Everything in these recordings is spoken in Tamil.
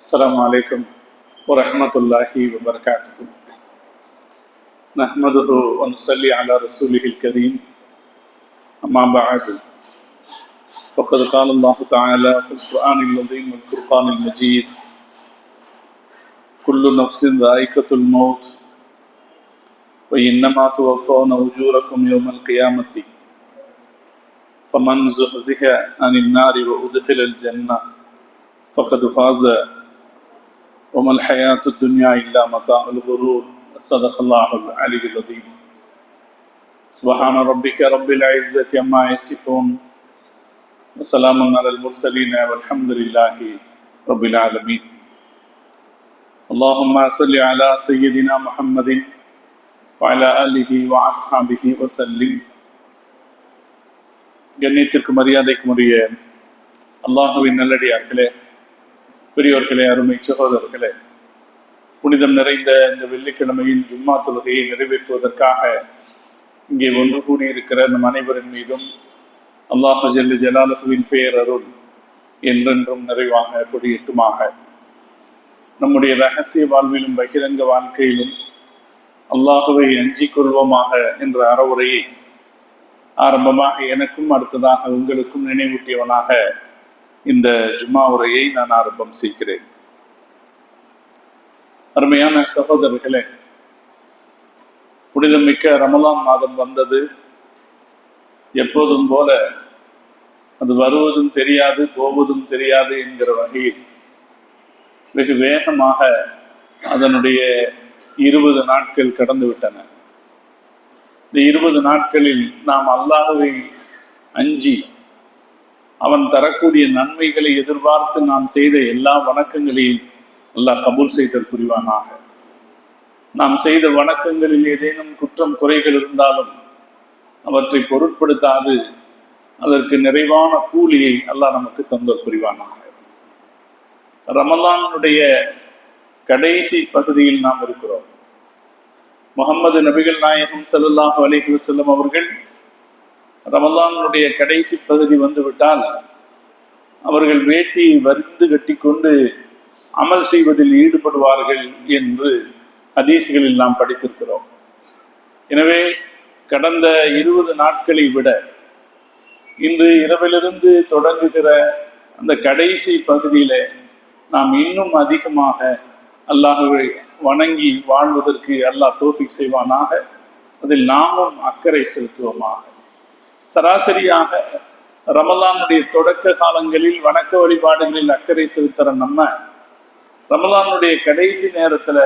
السلام عليكم ورحمة الله وبركاته. نحمده ونصلي على رسوله الكريم. أما بعد، فقد قال الله تعالى في القرآن العظيم والفرقان المجيد: كل نفس ذائقة الموت وإنما توفون أجوركم يوم القيامة فمن زحزح عن النار وأدخل الجنة فقد فاز وما الحياة الدنيا إلا متاع الغرور. صدق الله العلي العظيم. سبحان ربك رب العزة عما يصفون وسلام على المرسلين والحمد لله رب العالمين. اللهم صل على سيدنا محمد وعلى آله وأصحابه وسلم. கண்ணியத்திற்கும் மரியாதைக்கும் உரிய அல்லாஹுவின் நல்லடியார்களே, பெரியோர்களே, அருமை சகோதரர்களே, புனிதம் நிறைந்த இந்த வெள்ளிக்கிழமையில் ஜும்மா தொழுகையை நிறைவேற்றுவதற்காக இங்கே ஒன்று கூடியிருக்கிற நம் அனைவரின் மீதும் அல்லாஹு ஜல்ல ஜலாலுஹுவின் பேரருள் என்றென்றும் நிறைவாக கொடியேற்றுமாக. நம்முடைய ரகசிய வாழ்விலும் பகிரங்க வாழ்க்கையிலும் அல்லாஹுவை அஞ்சிக் கொள்வோமாக என்ற அறவுரையை ஆரம்பமாக எனக்கும் அடுத்ததாக உங்களுக்கும் நினைவூட்டியவனாக இந்த ஜும்மா உரையை நான் ஆரம்பம் செய்கிறேன். அருமையான சகோதரர்களே, புனிதமிக்க ரமலான் மாதம் வந்தது. எப்போதும் போல அது வருவதும் தெரியாது, போவதும் தெரியாது என்கிற வகையில் வெகு வேகமாக அதனுடைய 20 நாட்கள் கடந்து விட்டன. இந்த 20 நாட்களில் நாம் அல்லாஹ்வை அஞ்சி அவன் தரக்கூடிய நன்மைகளை எதிர்பார்த்து நாம் செய்த எல்லா வணக்கங்களையும் அல்லாஹ் கபூல் செய்தல் புரிவானாக. நாம் செய்த வணக்கங்களில் ஏதேனும் குற்றம் குறைகள் இருந்தாலும் அவற்றை பொருட்படுத்தாது அதற்கு நிறைவான கூலியை அல்லாஹ் நமக்கு தந்தல் புரிவானாக. ரமலானுடைய கடைசி பகுதியில் நாம் இருக்கிறோம். முஹம்மது நபிகள் நாயகம் ஸல்லல்லாஹு அலைஹி வஸல்லம் அவர்கள் ரமலானுடைய கடைசி பகுதி வந்துவிட்டால் அவர்கள் வேட்டியை வரிந்து கட்டி கொண்டு அமல் செய்வதில் ஈடுபடுவார்கள் என்று ஹதீஸ்களில் நாம் படித்திருக்கிறோம். எனவே கடந்த 20 நாட்களை விட இன்று இரவிலிருந்து தொடங்குகிற அந்த கடைசி பகுதியில நாம் இன்னும் அதிகமாக அல்லாஹ்வை வணங்கி வாழ்வதற்கு அல்லாஹ் தௌஃபீக் செய்வானாக. அதில் நாமும் அக்கறை செலுத்துவோமாக. சராசரியாக ரமலானுடைய தொடக்க காலங்களில் வணக்க வழிபாடுகளில் அக்கறை செலுத்துற நம்ம ரமலானுடைய கடைசி நேரத்துல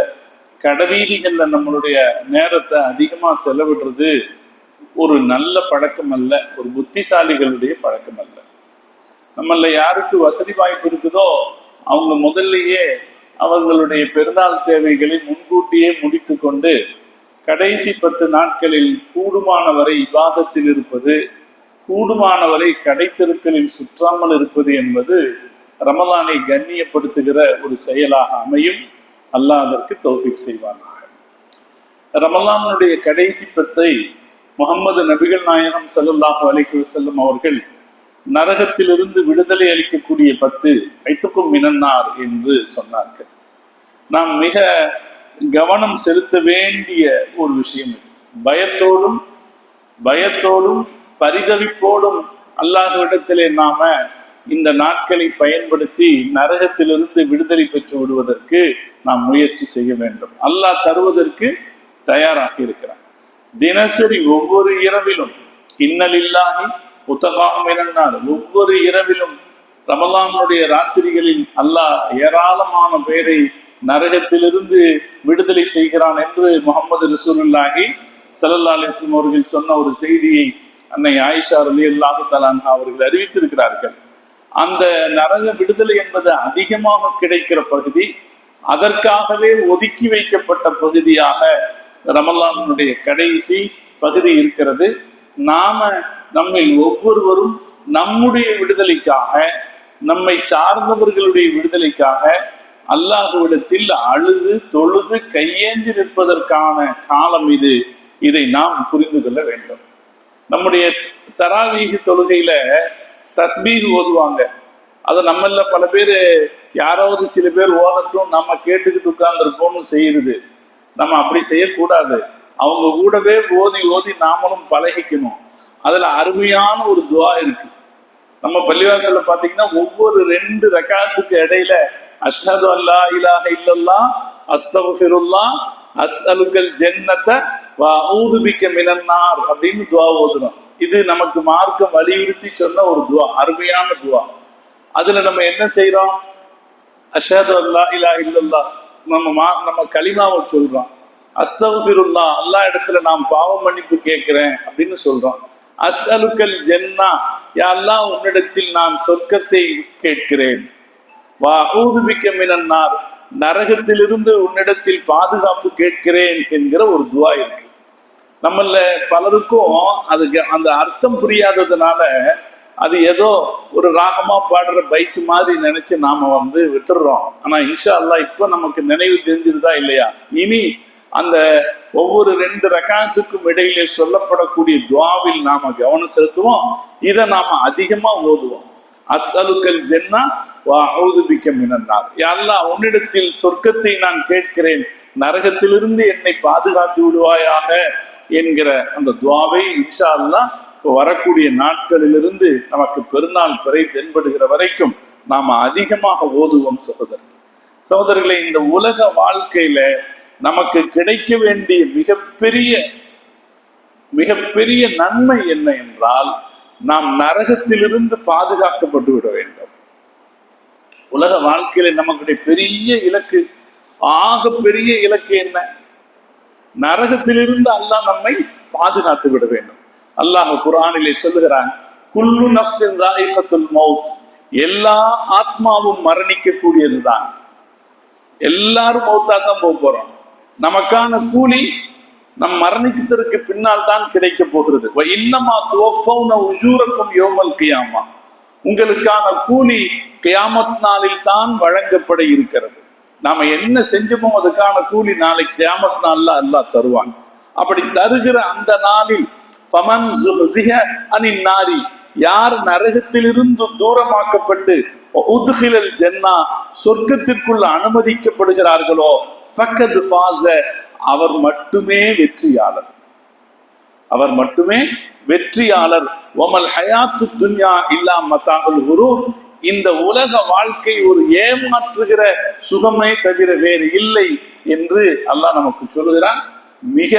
கடைவீதிகள்ல நம்மளுடைய நேரத்தை அதிகமா செலவிடுறது ஒரு நல்ல பழக்கம் அல்ல, ஒரு புத்திசாலிகளுடைய பழக்கம் அல்ல. நம்மள யாருக்கு வசதி வாய்ப்பு இருக்குதோ அவங்க முதல்லயே அவர்களுடைய பெருநாள் தேவைகளை முன்கூட்டியே முடித்து கொண்டு கடைசி 10 நாட்களில் கூடுமானவரை இபாதத்தில் இருப்பது, கூடுமானவரை கடைத்தெருக்களில் சுற்றாமல் இருப்பது என்பது ரமலானை கண்ணியப்படுத்துகிற ஒரு செயலாக அமையும். அல்லாஹ் அதற்கு தௌஃபீக் செய்வானாக. ரமலானுடைய கடைசி 10 முஹம்மது நபிகள் நாயகம் ஸல்லல்லாஹு அலைஹி வஸல்லம் அவர்கள் நரகத்திலிருந்து விடுதலை அளிக்கக்கூடிய 10 ஐத்துக்கும் மினன்னார் என்று சொன்னார்கள். நாம் மிக கவனம் செலுத்த வேண்டிய ஒரு விஷயம். பயத்தோடும் பரிதவிப்போடும் அல்லாஹ்விடத்திலே நாம இந்த நாட்களை பயன்படுத்தி நரகத்திலிருந்து விடுதலை பெற்று விடுவதற்கு நாம் முயற்சி செய்ய வேண்டும். அல்லாஹ் தருவதற்கு தயாராக இருக்கிறான். தினசரி ஒவ்வொரு இரவிலும் இன்னலில்லாஹி உத்தகாமினார், ஒவ்வொரு இரவிலும் ரமலானுடைய ராத்திரிகளில் அல்லாஹ் ஏராளமான பேரை நரகத்திலிருந்து விடுதலை செய்கிறான் என்று முஹம்மது ரசூலுல்லாஹி ஸல்லல்லாஹு அலைஹி வஸல்லம் அவர்கள் சொன்ன ஒரு செய்தியை அன்னை ஆயிஷா ரலியல்லாஹு தஆலா அன்ஹா அவர்கள் அறிவித்திருக்கிறார்கள். அந்த நரக விடுதலை என்பது அதிகமாக கிடைக்கிற பகுதி, அதற்காகவே ஒதுக்கி வைக்கப்பட்ட பகுதியாக ரமலானுடைய கடைசி பகுதி இருக்கிறது. நம்மில் ஒவ்வொருவரும் நம்முடைய விடுதலைக்காக, நம்மை சார்ந்தவர்களுடைய விடுதலைக்காக அல்லாஹ்விடத்தில் அழுது தொழுது கையேந்தி நிற்பதற்கான காலம் இது. இதை நாம் புரிந்து கொள்ள வேண்டும். நம்முடைய தராவீஹ் தொழுகையில தஸ்பீஹ் ஓதுவாங்க. அதை நம்மள பல பேர் யாராவது சில பேர் ஓதட்டும் நம்ம கேட்டுக்கிட்டு உட்கார்ந்துருப்போம்னு செய்யுது. நம்ம அப்படி செய்யக்கூடாது. அவங்க கூடவே ஓதி ஓதி நாமளும் பழகிக்கணும். அதுல அருமையான ஒரு துவா இருக்கு. நம்ம பள்ளிவாசல்ல பாத்தீங்கன்னா ஒவ்வொரு 2 ரக்காத்துக்கு இடையில அஷ்ஹது அல்லா இலாஹ இல்லல்லாஹ் அஸ்தக்ஃபிருல்லாஹ் அஸ்அலுக்கல் ஜன்னத வ அஊது பிக்க மினன் நார் அப்படின்னு துவா ஓதுறோம். இது நமக்கு மார்க்கம் வலியுறுத்தி சொன்ன ஒரு துவா, அருமையான துவா. அதுல நம்ம என்ன செய்யறோம்? அஷ்ஹது அல்லா இலாஹ இல்லல்லாஹ் நம்ம கலிமாவை சொல்றோம். அஸ்தக்ஃபிருல்லாஹ் அல்லாஹ் இடத்துல நான் பாவ மன்னிப்பு கேட்கிறேன் அப்படின்னு சொல்றோம். அஸ்அலுக்கல் ஜன்னா யா அல்லாஹ் உன்னிடத்தில் நான் சொர்க்கத்தை கேட்கிறேன். வா அஊது பிக்க மினன் நார் நரகத்திலிருந்து உன்னிடத்தில் பாதுகாப்பு கேட்கிறேன் என்கிற ஒரு துவா இருக்கு. நம்மள பலருக்கும் அதுக்கு அந்த அர்த்தம் புரியாததுனால அது ஏதோ ஒரு ராகமா பாடுற பைத்து மாதிரி நினைச்சு நாம விட்டுடுறோம். ஆனா இன்ஷா அல்லாஹ் இப்ப நமக்கு நினைவு தெரிஞ்சிருதா இல்லையா? இனி அந்த ஒவ்வொரு 2 ரக்காத்துக்கும் இடையிலே சொல்லப்படக்கூடிய துவாவில் நாம கவனம் செலுத்துவோம். இதை நாம அதிகமா ஓதுவோம். அஸ்அலுக்கல் ஜன்னா வா அஊது பிக்க மினன் நார் யா அல்லாஹ் உன்னிடத்தில் சொர்க்கத்தை நான் கேட்கிறேன், நரகத்திலிருந்து என்னை பாதுகாத்து விடுவாயாக என்கிற அந்த துவாவை இன்ஷா அல்லாஹ் வரக்கூடிய நாட்களிலிருந்து நமக்கு பெருநாள் பிறை தென்படுகிற வரைக்கும் நாம அதிகமாக ஓதுவோம். சகோதரர்களே, இந்த உலக வாழ்க்கையில நமக்கு கிடைக்க வேண்டிய மிகப்பெரிய நன்மை என்ன என்றால், நாம் நரகத்திலிருந்து பாதுகாக்கப்பட்டு விட வேண்டும். உலக வாழ்க்கையில நமக்குடைய பெரிய இலக்கு, ஆக பெரிய இலக்கு என்ன? நரகத்திலிருந்து அல்லாஹ் நம்மை பாதுகாத்து விட வேண்டும். அல்லாஹ் குர்ஆனிலே சொல்லுகிறான், குல்லு நஃப்ஸின் ஸாயிகத்துல் மௌத், எல்லா ஆத்மாவும் மரணிக்கக்கூடியதுதான். எல்லாரும் மௌத்தா தான் போறோம். நமக்கான கூலி நம் மரணித்ததற்கு பின்னால் தான் கிடைக்க போகிறது. இன்னமா துவஃபௌன உஜூரக்கும் யௌமல் கியாமா, உங்களுக்கான கூலி கியாமத் நாளில் தான் வழங்கப்பட இருக்கிறது. நாம என்ன செஞ்சோமோ அதுக்கான கூலி நாளை கியாமத் நாள்ல அல்லாஹ் தருவான். அப்படி தருகிற அந்த நாளில் ஃபமன் ஸுஹ்ஸிஹ அனின் நாரி, யார் நரகத்திலிருந்து தூரமாக்கப்பட்டு உத்கிலல் ஜன்னா சொர்க்கத்திற்குள்ள அனுமதிக்கப்படுகிறார்களோ ஃபக்கத் ஃபாஸ, அவர் மட்டுமே வெற்றியாளர். அவர் மட்டுமே வெற்றியாளர். வமல் ஹயாத்து துன்யா இல்லா மதாஉல் குரூர், இந்த உலக வாழ்க்கை ஒரு ஏமாற்றுகிற சுகமே தவிர வேறு இல்லை என்று அல்லாஹ் நமக்கு சொல்லுகிறான். மிக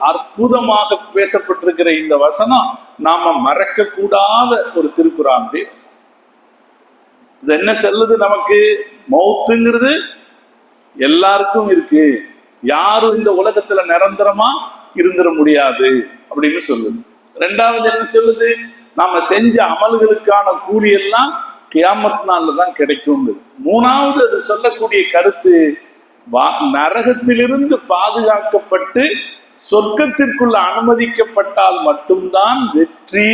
அற்புதமாக பேசப்பட்டிருக்கிற இந்த வசனம் நாம மறக்க கூடாத ஒரு திருக்குர்ஆனுடைய வசனம். இது என்ன சொல்லுது நமக்கு? மௌத்துங்கிறது எல்லாருக்கும் இருக்கு, யாரும் இந்த உலகத்துல நிரந்தரமா இருந்துட முடியாது அப்படின்னு சொல்லுது. 2வது என்ன சொல்லுது? நாம செஞ்ச அமல்களுக்கான கூலி எல்லாம் கியாமத் நாள்ல தான் கிடைக்கும். 3வது அது சொல்லக்கூடிய கருத்து, நரகத்திலிருந்து பாதுகாக்கப்பட்டு சொர்க்கத்திற்குள்ள அனுமதிக்கப்பட்டால் மட்டும்தான் வெற்றி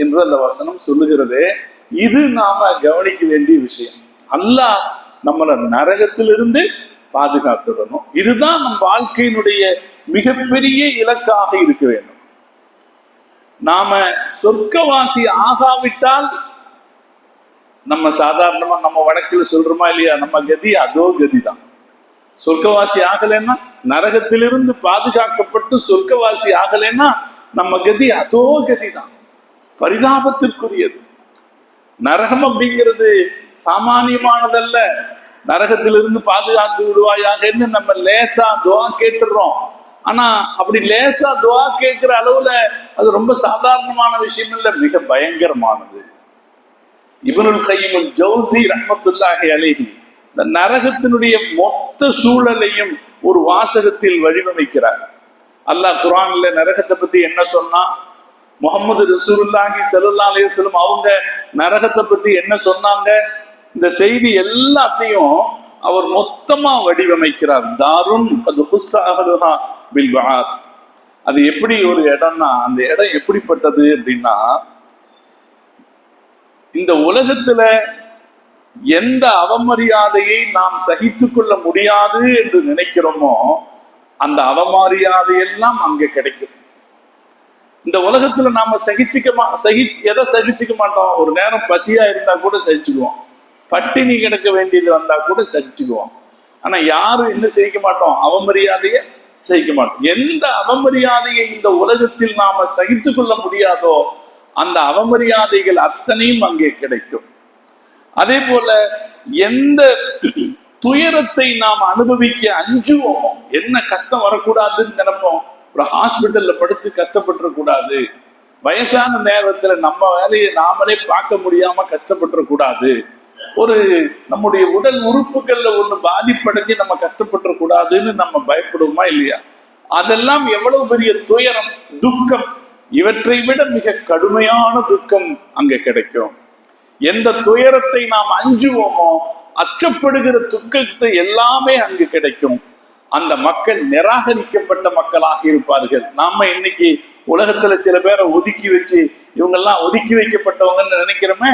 என்று அந்த வசனம் சொல்லுகிறது. இது நாம கவனிக்க வேண்டிய விஷயம். அல்லாஹ் நம்மளை நரகத்திலிருந்து பாதுகாத்துடணும். இதுதான் நம் வாழ்க்கையினுடைய மிகப்பெரிய இலக்காக இருக்க வேண்டும். நாம சொர்க்கவாசி ஆகாவிட்டால், நம்ம சாதாரணமா நம்ம வழக்கில் சொல்றோமா இல்லையா, நம்ம கதி அதோ கதிதான். சொர்க்கவாசி ஆகலைன்னா, நரகத்திலிருந்து பாதுகாக்கப்பட்டு சொர்க்கவாசி ஆகலைன்னா நம்ம கதி அதோ கதிதான், பரிதாபத்திற்குரியது. நரகம் அப்படிங்கிறது சாமானியமானதல்ல. நரகத்திலிருந்து பாதுகாத்து விடுவாயாகன்னு நம்ம லேசா துவா கேட்டுறோம். ஆனா அப்படி லேசா துவா கேட்கிற அளவுல அது ரொம்ப சாதாரணமான விஷயம் இல்லை, மிக பயங்கரமானது. இப்னுல் கய்யிம் அல் ஜௌஸி ரஹ்மத்துல்லாஹி அலைஹி இந்த நரகத்தினுடைய மொத்த சூழலையும் ஒரு வாசகத்தில் வடிவமைக்கிறார். அல்லாஹ் குர்ஆன்ல நரகத்தை பத்தி என்ன சொன்னா, முஹம்மது ரசூலுல்லாஹி ஸல்லல்லாஹு அலைஹி வஸல்லம் அவங்க நரகத்தை பத்தி என்ன சொன்னாங்க, இந்த செய்தி எல்லாத்தையும் அவர் மொத்தமா வடிவமைக்கிறார். தாருன் கத் ஹுஸ்ஸ அஹ்லுஹா பில் பஆத். அது எப்படி ஒரு இடம்னா, அந்த இடம் எப்படிப்பட்டது அப்படின்னா, இந்த உலகத்துல எந்த அவமரியாதையை நாம் சகித்து கொள்ள முடியாது என்று நினைக்கிறோமோ அந்த அவமரியாதையெல்லாம் அங்க கிடைக்கும். இந்த உலகத்துல நாம எதை சகிச்சுக்க மாட்டோம்? ஒரு நேரம் பசியா இருந்தா கூட சகிச்சுக்குவோம். பட்டினி கிடக்க வேண்டியது வந்தா கூட சகிச்சுக்குவோம். ஆனா யாரும் என்ன செய்ய மாட்டோம், அவமரியாதையை சகிக்க மாட்டோம். எந்த அவமரியாதையை இந்த உலகத்தில் நாம சகித்து கொள்ள முடியாதோ அந்த அவமரியாதைகள் அத்தனையும் அங்கே கிடைக்கும். அதே போல எந்த துயரத்தை நாம் அனுபவிக்க அஞ்சுவோமோ, என்ன கஷ்டம் வரக்கூடாதுன்னு நினைப்போம். ஒரு ஹாஸ்பிட்டல்ல படுத்து கஷ்டப்பட்டுற கூடாது, வயசான நேரத்துல நம்ம வேலையை நாமளே பார்க்க முடியாம கஷ்டப்பட்டுற கூடாது, ஒரு நம்முடைய உடல் உறுப்புகள்ல ஒண்ணு பாதிப்படைஞ்சு நம்ம கஷ்டப்பட்டுற கூடாதுன்னு நம்ம பயப்படுவோமா இல்லையா? அதெல்லாம் எவ்வளவு பெரிய துயரம், துக்கம். இவற்றை விட மிக கடுமையான துக்கம் அங்க கிடைக்கும். எந்த துயரத்தை நாம் அஞ்சுவோமோ, அச்சப்படுகிற துக்கத்தை எல்லாமே அங்கு கிடைக்கும். அந்த மக்கள் நிராகரிக்கப்பட்ட மக்களாக இருப்பார்கள். நாம இன்னைக்கு உலகத்துல சில பேரை ஒதுக்கி வச்சு இவங்கெல்லாம் ஒதுக்கி வைக்கப்பட்டவங்கன்னு நினைக்கிறோமே,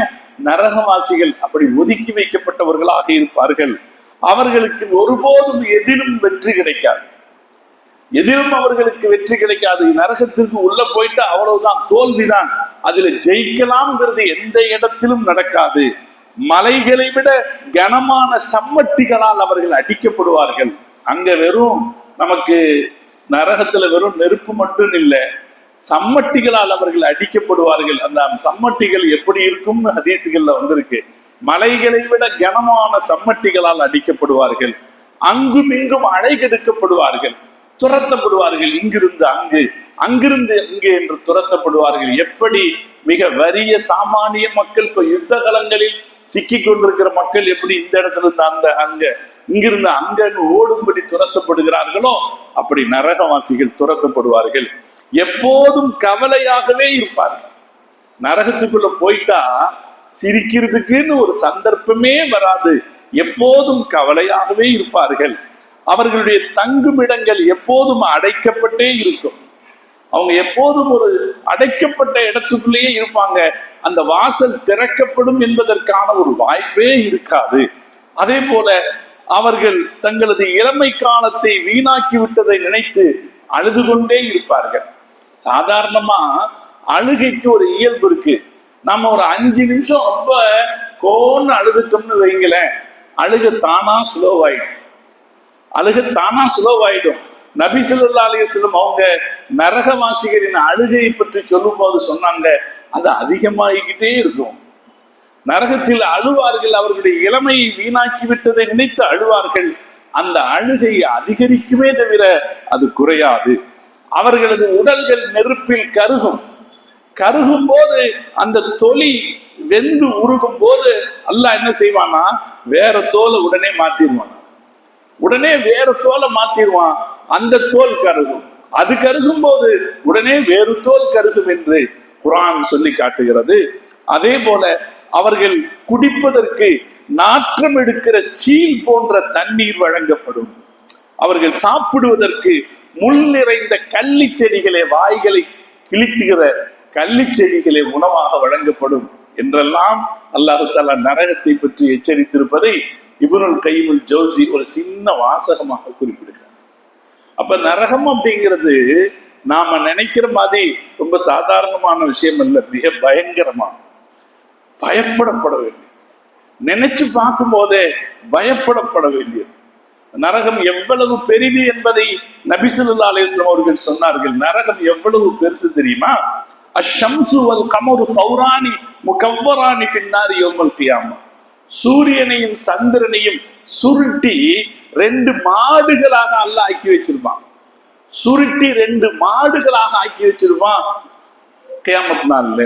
நரகவாசிகள் அப்படி ஒதுக்கி வைக்கப்பட்டவர்களாக இருப்பார்கள். அவர்களுக்கு ஒருபோதும் எதிலும் வெற்றி கிடைக்காது, எதிலும் அவர்களுக்கு வெற்றி கிடைக்காது. நரகத்திற்கு உள்ள போயிட்டு அவ்வளவுதான், தோல்விதான். அதுல ஜெயிக்கலாம்ங்கிறது எந்த இடத்திலும் நடக்காது. மலைகளை விட கனமான சம்மட்டிகளால் அவர்கள் அடிக்கப்படுவார்கள். அங்க வெறும் நமக்கு நரகத்துல வெறும் நெருப்பு மட்டும் இல்லை, சம்மட்டிகளால் அவர்கள் அடிக்கப்படுவார்கள். அந்த சம்மட்டிகள் எப்படி இருக்கும்னு ஹதீசுகள்ல வந்திருக்கு. மலைகளை விட கனமான சம்மட்டிகளால் அடிக்கப்படுவார்கள். அங்கும் இங்கும் அலைகெடுக்கப்படுவார்கள், துரத்தப்படுவார்கள். இங்கிருந்து அங்கு, அங்கிருந்து இங்கே என்று துரத்தப்படுவார்கள். எப்படி மிக வறிய சாமானிய மக்கள் இப்ப யுத்த களங்களில் சிக்கி கொண்டிருக்கிற மக்கள் எப்படி இந்த இடத்துல இருந்து அந்த அங்க, இங்கிருந்து அங்க ஓடும்படி துரத்தப்படுகிறார்களோ அப்படி நரகவாசிகள் துரத்தப்படுவார்கள். எப்போதும் கவலையாகவே இருப்பார்கள். நரகத்துக்குள்ள போயிட்டா சிரிக்கிறதுக்குன்னு ஒரு சந்தர்ப்பமே வராது. எப்போதும் கவலையாகவே இருப்பார்கள். அவர்களுடைய தங்குமிடங்கள் எப்போதும் அடைக்கப்பட்டே இருக்கும். அவங்க எப்போதும் ஒரு அடைக்கப்பட்ட இடத்துக்குள்ளேயே இருப்பாங்க. அந்த வாசல் திறக்கப்படும் என்பதற்கான ஒரு வாய்ப்பே இருக்காது. அதே போல அவர்கள் தங்களது இளமை காலத்தை வீணாக்கி விட்டதை நினைத்து அழுது கொண்டே இருப்பார்கள். சாதாரணமா அழுகைக்கு ஒரு இயல்பு இருக்கு. நம்ம ஒரு 5 நிமிஷம் ரொம்ப கோன்னு அழுதுட்டோம்னு வைங்களேன், அழுக தானா ஸ்லோவாயிடும், அழுக தானா ஸ்லோவாயிடும். நபி ஸல்லல்லாஹு அலைஹி வஸல்லம் அவங்க நரகவாசிகளின் அழுகையை பற்றி சொல்லும் போது சொன்னாங்க, அது அதிகமாகிக்கிட்டே இருக்கும். நரகத்தில் அழுவார்கள், அவர்களுடைய இளமையை வீணாக்கி விட்டதை நினைத்து அழுவார்கள். அந்த அழுகை அதிகரிக்குமே தவிர அது குறையாது. அவர்களது உடல்கள் நெருப்பில் கருகும். கருகும் போது அந்த தொலி வெந்து உருகும் போது அல்லாஹ் என்ன செய்வானா, வேற தோலை உடனே மாத்திடுவான். உடனே வேற தோலை மாத்திடுவான். அந்த தோல் கருகும். அது கருகும் போது உடனே வேறு தோல் கருகும் என்று குர்ஆன் சொல்லி காட்டுகிறது. அதே போல அவர்கள் குடிப்பதற்கு நாற்றம் எடுக்கிற சீல் போன்ற தண்ணீர் வழங்கப்படும். அவர்கள் சாப்பிடுவதற்கு முள் நிறைந்த கள்ளி செடிகளை, வாய்களை கிழித்துகிற கள்ளி செடிகளை உணவாக வழங்கப்படும் என்றெல்லாம் அல்லாஹ் தஆலா நரகத்தை பற்றி எச்சரித்திருப்பதை இப்னுல் கையிமுல் ஜௌசி ஒரு சின்ன வாசகமாக குறிப்பிடுகிறார். அப்ப நரகம் அப்படிங்கிறது நாம நினைக்கிற மாதிரி ரொம்ப சாதாரணமான விஷயம் அல்ல, மிக பயங்கரமான, பயப்படப்பட வேண்டியது. நினைச்சு பார்க்கும் போதே பயப்படப்பட வேண்டியது. நரகம் எவ்வளவு பெரிது என்பதை நபி ஸல்லல்லாஹு அலைஹி வஸல்லம் அவர்கள் சொன்னார்கள். நரகம் எவ்வளவு பெருசு தெரியுமா? அஷ்ஷம்சு வல் கமரு ஸௌரானி முகவ்வரானி ஃபின்னாரி யௌமல் கியாமா. சூரியனையும் சந்திரனையும் சுருட்டி 2 மாடுகளாக அல்லாஹ் ஆக்கி வச்சிருப்பான். சுருட்டி 2 மாடுகளாக ஆக்கி வச்சிருப்பான் கியாமத் நாள்ல.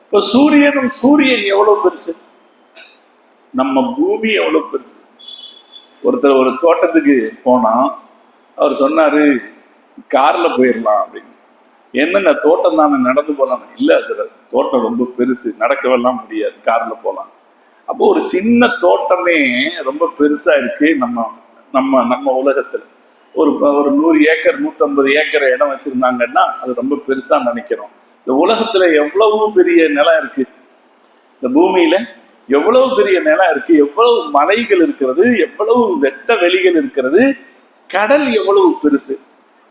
இப்ப சூரியன் எவ்வளவு பெருசு, நம்ம பூமி எவ்வளவு பெருசு. ஒருத்தர் ஒரு தோட்டத்துக்கு போனா அவர் சொன்னாரு, கார்ல போயிடலாம் அப்படின்னு. என்னங்க தோட்டம் தானே, நடந்து போலாம்? இல்ல சார், தோட்டம் ரொம்ப பெருசு, நடக்கவெல்லாம் முடியாது, கார்ல போலாம். அப்போ ஒரு சின்ன தோட்டமே ரொம்ப பெருசா இருக்கு. நம்ம உலகத்துல ஒரு 100 ஏக்கர் 150 ஏக்கர் இடம் வச்சிருந்தாங்கன்னா அது ரொம்ப பெருசா நினைக்கிறோம். இந்த உலகத்துல எவ்வளவு பெரிய நிலம் இருக்கு, இந்த பூமியில எவ்வளவு பெரிய நிலம் இருக்கு, எவ்வளவு மலைகள் இருக்கிறது, எவ்வளவு வெட்ட வெளிகள் இருக்கிறது, கடல் எவ்வளவு பெருசு,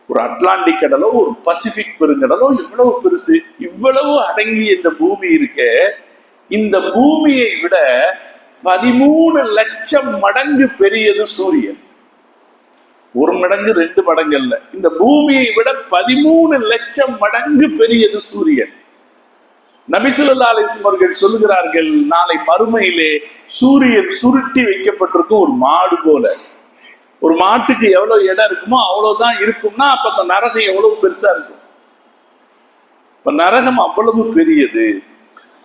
ஒரு அட்லாண்டிக் கடலோ ஒரு பசிபிக் பெருங்கடலோ எவ்வளவு பெருசு. இவ்வளவு அடங்கிய இந்த பூமி இருக்க, இந்த பூமியை விட 13 லட்சம் மடங்கு பெரியது சூரியன். ஒரு மடங்கு 2 மடங்கு அல்ல, இந்த பூமியை விட 13 லட்சம் மடங்கு பெரியது சூரியன். நபி ஸல்லல்லாஹு அலைஹி வஸல்லம் அவர்கள் சொல்லுகிறார்கள், நாளை மறுமையிலே சூரியன் சுருட்டி வைக்கப்பட்டிருக்கும் ஒரு மாடு போல. ஒரு மாட்டுக்கு எவ்வளவு இடம் இருக்குமோ அவ்வளவுதான் இருக்கும்னா அப்ப அந்த நரகம் எவ்வளவு பெருசா இருக்கும். இப்ப நரகம் அவ்வளவு பெரியது.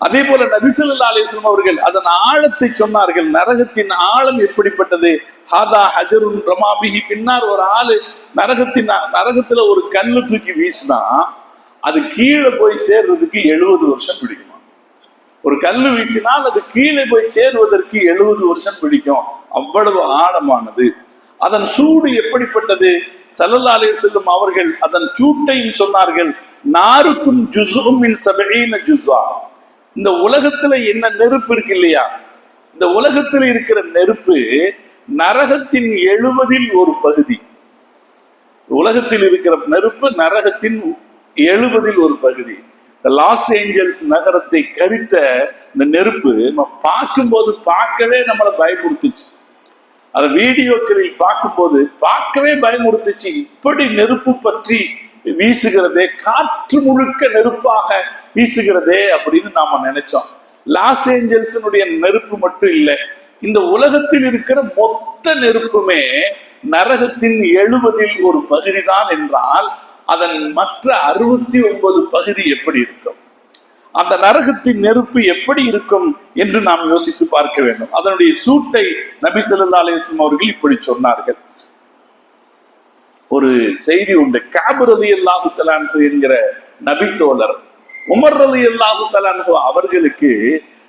அதே போல நபி ஸல்லல்லாஹு அலைஹி வஸல்லம் அவர்கள் அதன் ஆழத்தை சொன்னார்கள். நரகத்தின் ஆழம் எப்படிப்பட்டது? ஹாதா ஹஜருன் ரமா பிஹி ஃபின்னார். ஒரு ஆளு நரகத்துல ஒரு கல்லு தூக்கி வீசினா அது கீழே போய் சேர்றதுக்கு 70 வருஷம் பிடிக்குமா? ஒரு கல்லு வீசினால் அது கீழே போய் சேருவதற்கு 70 வருஷம் பிடிக்கும். அவ்வளவு ஆழமானது. அதன் சூடு எப்படிப்பட்டது? ஸல்லல்லாஹு அலைஹி வஸல்லம் அவர்கள் அதன் சூட்டையும் சொன்னார்கள். நாருக்கும் ஜுஸும் மின் 70 ஜுஸா. இந்த உலகத்துல என்ன நெருப்பு இருக்கு இல்லையா, இந்த உலகத்தில் இருக்கிற நெருப்பு நரகத்தின் 70 ஒரு பகுதி. உலகத்தில் இருக்கிற நெருப்பு நரகத்தின் 70 ஒரு பகுதி. லாஸ் ஏஞ்சல்ஸ் நகரத்தை கரித்த இந்த நெருப்பு பார்க்கும்போது பார்க்கவே நம்மளை பயமுறுத்துச்சு. அந்த வீடியோக்களில் பார்க்கும்போது பார்க்கவே பயமுறுத்துச்சு. இப்படி நெருப்பு பற்றி வீசுகிறதே, காற்று முழுக்க நெருப்பாக வீசுகிறதே அப்படின்னு நாம நினைச்சோம். லாஸ் ஏஞ்சல்ஸினுடைய நெருப்பு மட்டும் இல்லை, இந்த உலகத்தில் இருக்கிற மொத்த நெருப்புமே நரகத்தின் 70 ஒரு பகுதி தான் என்றால் அதன் மற்ற 69 பகுதி எப்படி இருக்கும்? அந்த நரகத்தின் நெருப்பு எப்படி இருக்கும் என்று நாம் யோசித்து பார்க்க வேண்டும். அதனுடைய சூட்டை நபி ஸல்லல்லாஹு அலைஹி வஸல்லம் அவர்கள் இப்படி சொன்னார்கள். ஒரு செய்தி உண்டு. கஅப் ரலியல்லாஹு தஆலா அன்ஹு என்கிற நபி தோழர் உமர் ரலியல்லாஹு தஆலா அன்ஹு அவர்களுக்கு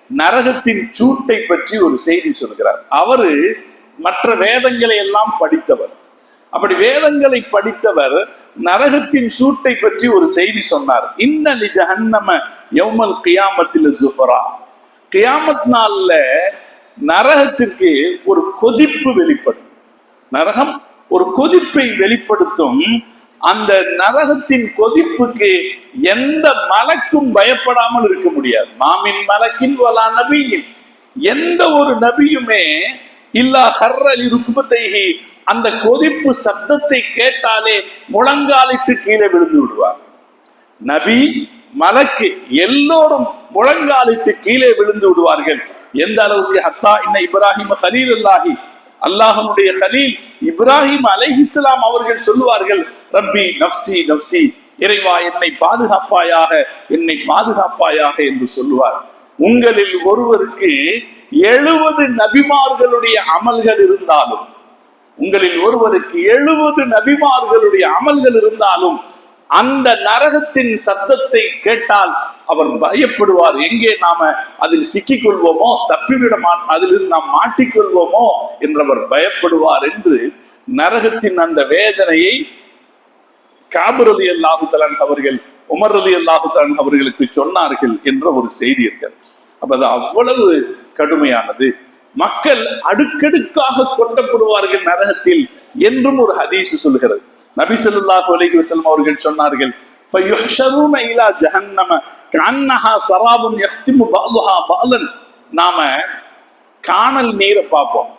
நரகத்தின் சூட்டை பற்றி ஒரு செய்தி சொல்கிறார். அவரு மற்ற வேதங்களை எல்லாம் படித்தவர். அப்படி வேதங்களை படித்தவர் நரகத்தின் சூட்டை பற்றி ஒரு செய்தி சொன்னார். இன்ன லி ஜஹன்னம யௌமல் கியாமத்தில் ஸுஃபரா. கியாமத் நாள்ல நரகத்திற்கு ஒரு கொதிப்பு வெளிப்படும். நரகம் ஒரு கொதிப்பை வெளிப்படுத்தும். அந்த நரகத்தின் கொதிப்புக்கு எந்த மலக்கும் பயப்படாமல் இருக்க முடியாது. மாமின் மலக்கின் வலா நபியின், எந்த ஒரு நபியுமே இல்லா ஹர்ரலி ருக்பத்தைஹி, அந்த கொதிப்பு சப்தத்தை கேட்டாலே முழங்காலிட்டு கீழே விழுந்து விடுவார். நபி மலக்கு எல்லோரும் முழங்காலிட்டு கீழே விழுந்து விடுவார்கள். எந்த அளவுக்கு? ஹத்தா இன்ன இப்ராஹிம் ஹலீலுல்லாஹி, அல்லாஹ்வுடைய ஹலீல் இப்ராஹிம் அலைஹிஸ்ஸலாம் அவர்கள் சொல்லுவார்கள், ரப்பி நஃப்சி நஃப்சி, இறைவா என்னை பாதுகாப்பாயாக, என்னை பாதுகாப்பாயாக என்று சொல்லுவார். உங்களில் ஒருவருக்கு 70 நபிமார்களுடைய அமல்கள் இருந்தாலும், உங்களில் ஒருவருக்கு 70 நபிமார்களுடைய அமல்கள் இருந்தாலும் அந்த நரகத்தின் சத்தத்தை கேட்டால் அவர் பயப்படுவார். எங்கே நாம அதில் சிக்கிக் கொள்வோமோ, தப்பிவிட அதிலிருந்து நாம் மாட்டிக்கொள்வோமோ என்றவர் பயப்படுவார் என்று நரகத்தின் அந்த வேதனையை கஅப் ரலியல்லாஹு தஆலா அவர்கள் உமர் ரலியல்லாஹு தஆலா அவர்களுக்கு சொன்னார்கள் என்ற ஒரு செய்தி இருக்கிறது. அப்ப அது அவ்வளவு கடுமையானது. மக்கள் அடுக்கடுக்காக கொட்டப்படுவார்கள் நரகத்தில் என்றும் ஒரு ஹதீஸ் சொல்கிறது. நபி ஸல்லல்லாஹு அலைஹி வஸல்லம் அவர்கள் சொன்னார்கள், ஃபயுஹ்ஷரூன இலா ஜஹன்னம கஅன்னஹா ஸராபுன் யஹ்திமு பஅதுஹா பஅலன். நாம காணல் நீரை பார்ப்போம்.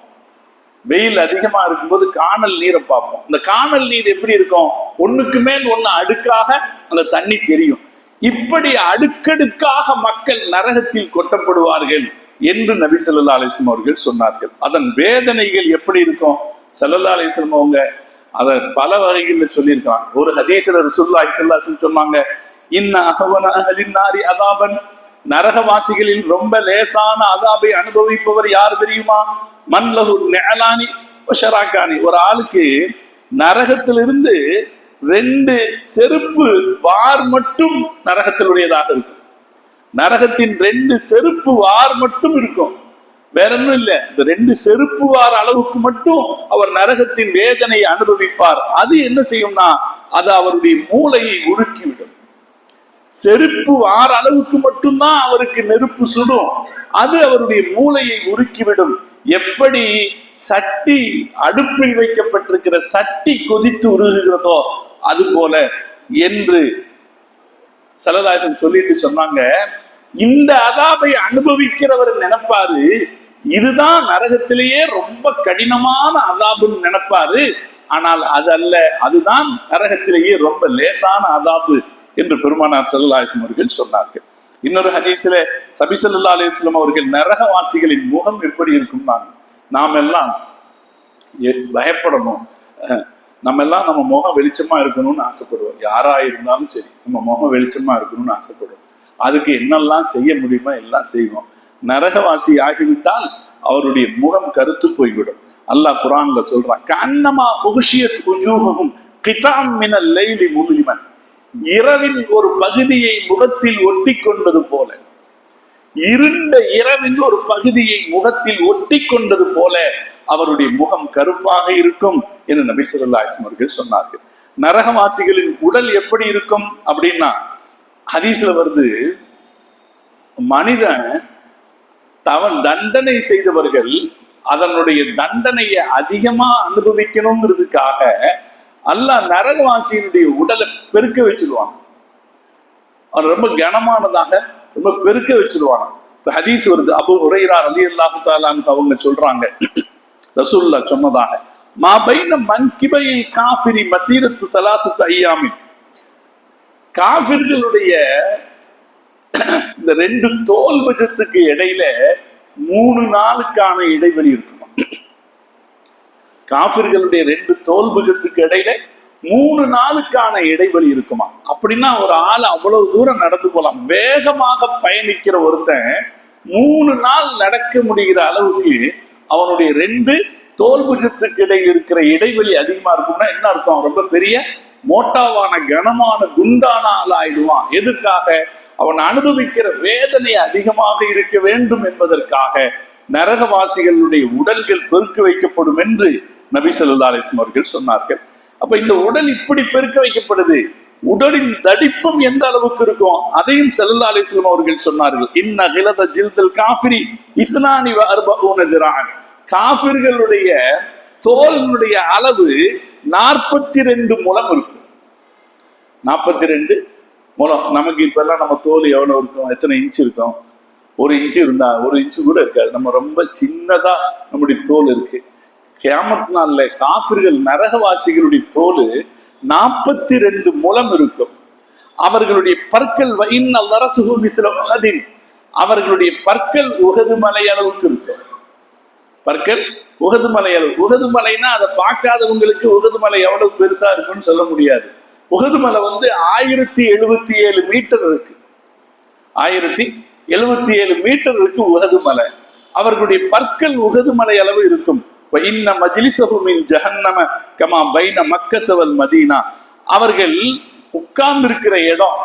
வெயில் அதிகமா இருக்கும்போது காணல் நீரை பார்ப்போம். இந்த காணல் நீர் எப்படி இருக்கும்? ஒண்ணுக்கு மேல் ஒண்ணு அடுக்காக அந்த தண்ணி தெரியும். இப்படி அடுக்கடுக்காக மக்கள் நரகத்தில் கொட்டப்படுவார்கள் என்று நபி ஸல்லல்லாஹு அலைஹி வஸல்லம் அவர்கள் சொன்னார்கள். அதன் வேதனைகள் எப்படி இருக்கும்? ஸல்லல்லாஹு அலைஹி வஸல்லம் அவங்க அதை பல வகைகள்ல சொல்லியிருக்காங்க. ஒரு ஹதீஸ்ல ரசூலுல்லாஹி ஸல்லல்லாஹு அலைஹி வஸல்லம் சொன்னாங்க, இன்ன அஹவன அஹ்லின் நாரி அதாபன், நரகவாசிகளில் ரொம்ப லேசான அதாபை அனுபவிப்பவர் யார் தெரியுமா? மன்லஹு நிஅலானி வஷராகானி. ஒரு ஆளுக்கு நரகத்திலிருந்து 2 செருப்பு வார் மட்டும் நரகத்தினுடையதாக இருக்கும். நரகத்தின் 2 செருப்பு வார் மட்டும் இருக்கும், வேற ஒன்றும் இல்லை. இந்த 2 செருப்பு வார் அளவுக்கு மட்டும் அவர் நரகத்தின் வேதனையை அனுபவிப்பார். அது என்ன செய்யும்னா அது அவருடைய மூளையை உருக்கிவிடும். செருப்பு வார அளவுக்கு மட்டும்தான் அவருக்கு நெருப்பு சுடும், அது அவருடைய மூளையை உருக்கிவிடும். எப்படி சட்டி அடுப்பில் வைக்கப்பட்டிருக்கிற சட்டி கொதித்து உருகுகிறதோ அது போல என்று ஸல்லல்லாஹு அலைஹி வஸல்லம் சொல்லிட்டு சொன்னாங்க. இந்த அதாபை அனுபவிக்கிறவர் நினைப்பாரு, இதுதான் நரகத்திலேயே ரொம்ப கடினமான அதாபுன்னு நினைப்பாரு. ஆனால் அது அல்ல, அதுதான் நரகத்திலேயே ரொம்ப லேசான அதாபு என்று பெருமானார் ஸல்லல்லாஹு அலைஹி வஸல்லம் அவர்கள் சொன்னார்கள். இன்னொரு ஹதீஸ்ல நபி ஸல்லல்லாஹு அலைஹி வஸல்லம் அவர்கள் நரகவாசிகளின் முகம் எப்படி இருக்கும், நாம் எல்லாம் பயப்படணும், நம்ம எல்லாம் நம்ம முகம் வெளிச்சமா இருக்கணும்னு ஆசைப்படுவோம். யாரா இருந்தாலும் சரி நம்ம முகம் வெளிச்சமா இருக்கணும்னு ஆசைப்படுவோம். அதுக்கு என்னெல்லாம் செய்ய முடியுமோ எல்லாம் செய்வோம். நரகவாசி ஆகிவிட்டால் அவருடைய முகம் கருத்து போய்விடும். அல்லாஹ் குர்ஆன்ல சொல்றான், கன்னமா உக்ஷியத் உஜூஹும் கிதாம் மினல் லைலி முஸ்லிமன், இரவின் ஒரு பகுதியை முகத்தில் ஒட்டி கொண்டது போல, இருண்ட இரவின் ஒரு பகுதியை முகத்தில் ஒட்டி கொண்டது போல அவருடைய முகம் கருப்பாக இருக்கும் என்று நபி ஸல்லல்லாஹு அலைஹி வஸல்லம் அவர்கள் சொன்னார்கள். நரகவாசிகளின் உடல் எப்படி இருக்கும் அப்படின்னா, ஹதீஸ்ல வருது, மனிதன் தண்டனை செய்தவர்கள் அதனுடைய தண்டனையை அதிகமா அனுபவிக்கணுங்கிறதுக்காக அல்லாஹ் நரகவாசியினுடைய உடலை பெருக்க வச்சிருவாங்க. அவர் ரொம்ப கனமானதாக ரொம்ப பெருக்க வச்சிருவாங்க. ஹதீஸ் வருது, அபூ ஹுரைரா ரலியல்லாஹு தஆலா அன்ஹு அவங்க சொல்றாங்க, ரசூலுல்லாஹ் சொன்னதாக, மா பைன மன்கிபைல் காஃபிரி மஸீரத்து ஸலாத்து அய்யாமின், காஃபிர்களுடைய இந்த ரெண்டு தோல் பஜத்துக்கு இடையில 3 நாளுக்கான இடைவெளி இருக்குமா. காஃபிர்களுடைய 2 தோல் பஜத்துக்கு இடையில 3 நாளுக்கான இடைவெளி இருக்குமா. அப்படின்னா ஒரு ஆள் அவ்வளவு தூரம் நடந்து போலாம். வேகமாக பயணிக்கிற ஒருத்தன் 3 நாள் நடக்க முடிகிற அளவுக்கு அவனுடைய 2 தோல் புஜத்துக்கு இடையில் இருக்கிற இடைவெளி அதிகமா இருக்கும்னா என்ன அர்த்தம்? ரொம்ப பெரிய மோட்டாவான கனமான குண்டான ஆள் ஆயிடுவான். எதுக்காக? அவன் அனுபவிக்கிற வேதனை அதிகமாக இருக்க வேண்டும் என்பதற்காக நரகவாசிகளுடைய உடல்கள் பெருக்க வைக்கப்படும் என்று நபி ஸல்லல்லாஹு அலைஹி வஸல்லம் அவர்கள் சொன்னார்கள். அப்ப இந்த உடல் இப்படி பெருக்க வைக்கப்படுது. உடலின் தடிப்பும் எந்த அளவுக்கு இருக்கும் அதையும் ஸல்லல்லாஹு அலைஹி வஸல்லம் அவர்கள் சொன்னார்கள். இன்ன கிலத ஜில்தல் காஃபிரி இத்னானி வ அர்பஊன திரான், காஃபிர்களுடைய தோலினுடைய அளவு 42 முழம் இருக்கும். 42 முழம். நமக்கு இப்ப எல்லாம் நம்ம தோல் எவ்வளவு இருக்கும், எத்தனை இன்ச்சு இருக்கும்? 1 இன்ச்சு இருந்தா 1 இன்ச்சு கூட இருக்காது. நம்ம ரொம்ப சின்னதா நம்முடைய தோல் இருக்கு. கியாமத் நாள்ல காஃபிர்கள் நரகவாசிகளுடைய தோல் 42 முழம் இருக்கும். அவர்களுடைய பற்கள் அவர்களுடைய பற்கள் உஹது மலை அளவுக்கு இருக்கும். பற்கள் உஹது மலை அளவு. உஹது மலைன்னா அதை பார்க்காதவங்களுக்கு உஹது மலை எவ்வளவு பெருசா இருக்குன்னு சொல்ல முடியாது. உஹது மலை 1077 மீட்டர் இருக்கு. 1077 மீட்டர் இருக்கு உஹது மலை. அவர்களுடைய பற்கள் உஹது மலை அளவு இருக்கும். இன்ன மஜ்லிஸஹு மின் ஜஹன்னம கமா பைன மக்கத்த வல் மதீனா, அவர்கள் உட்கார்ந்து இருக்கிற இடம்,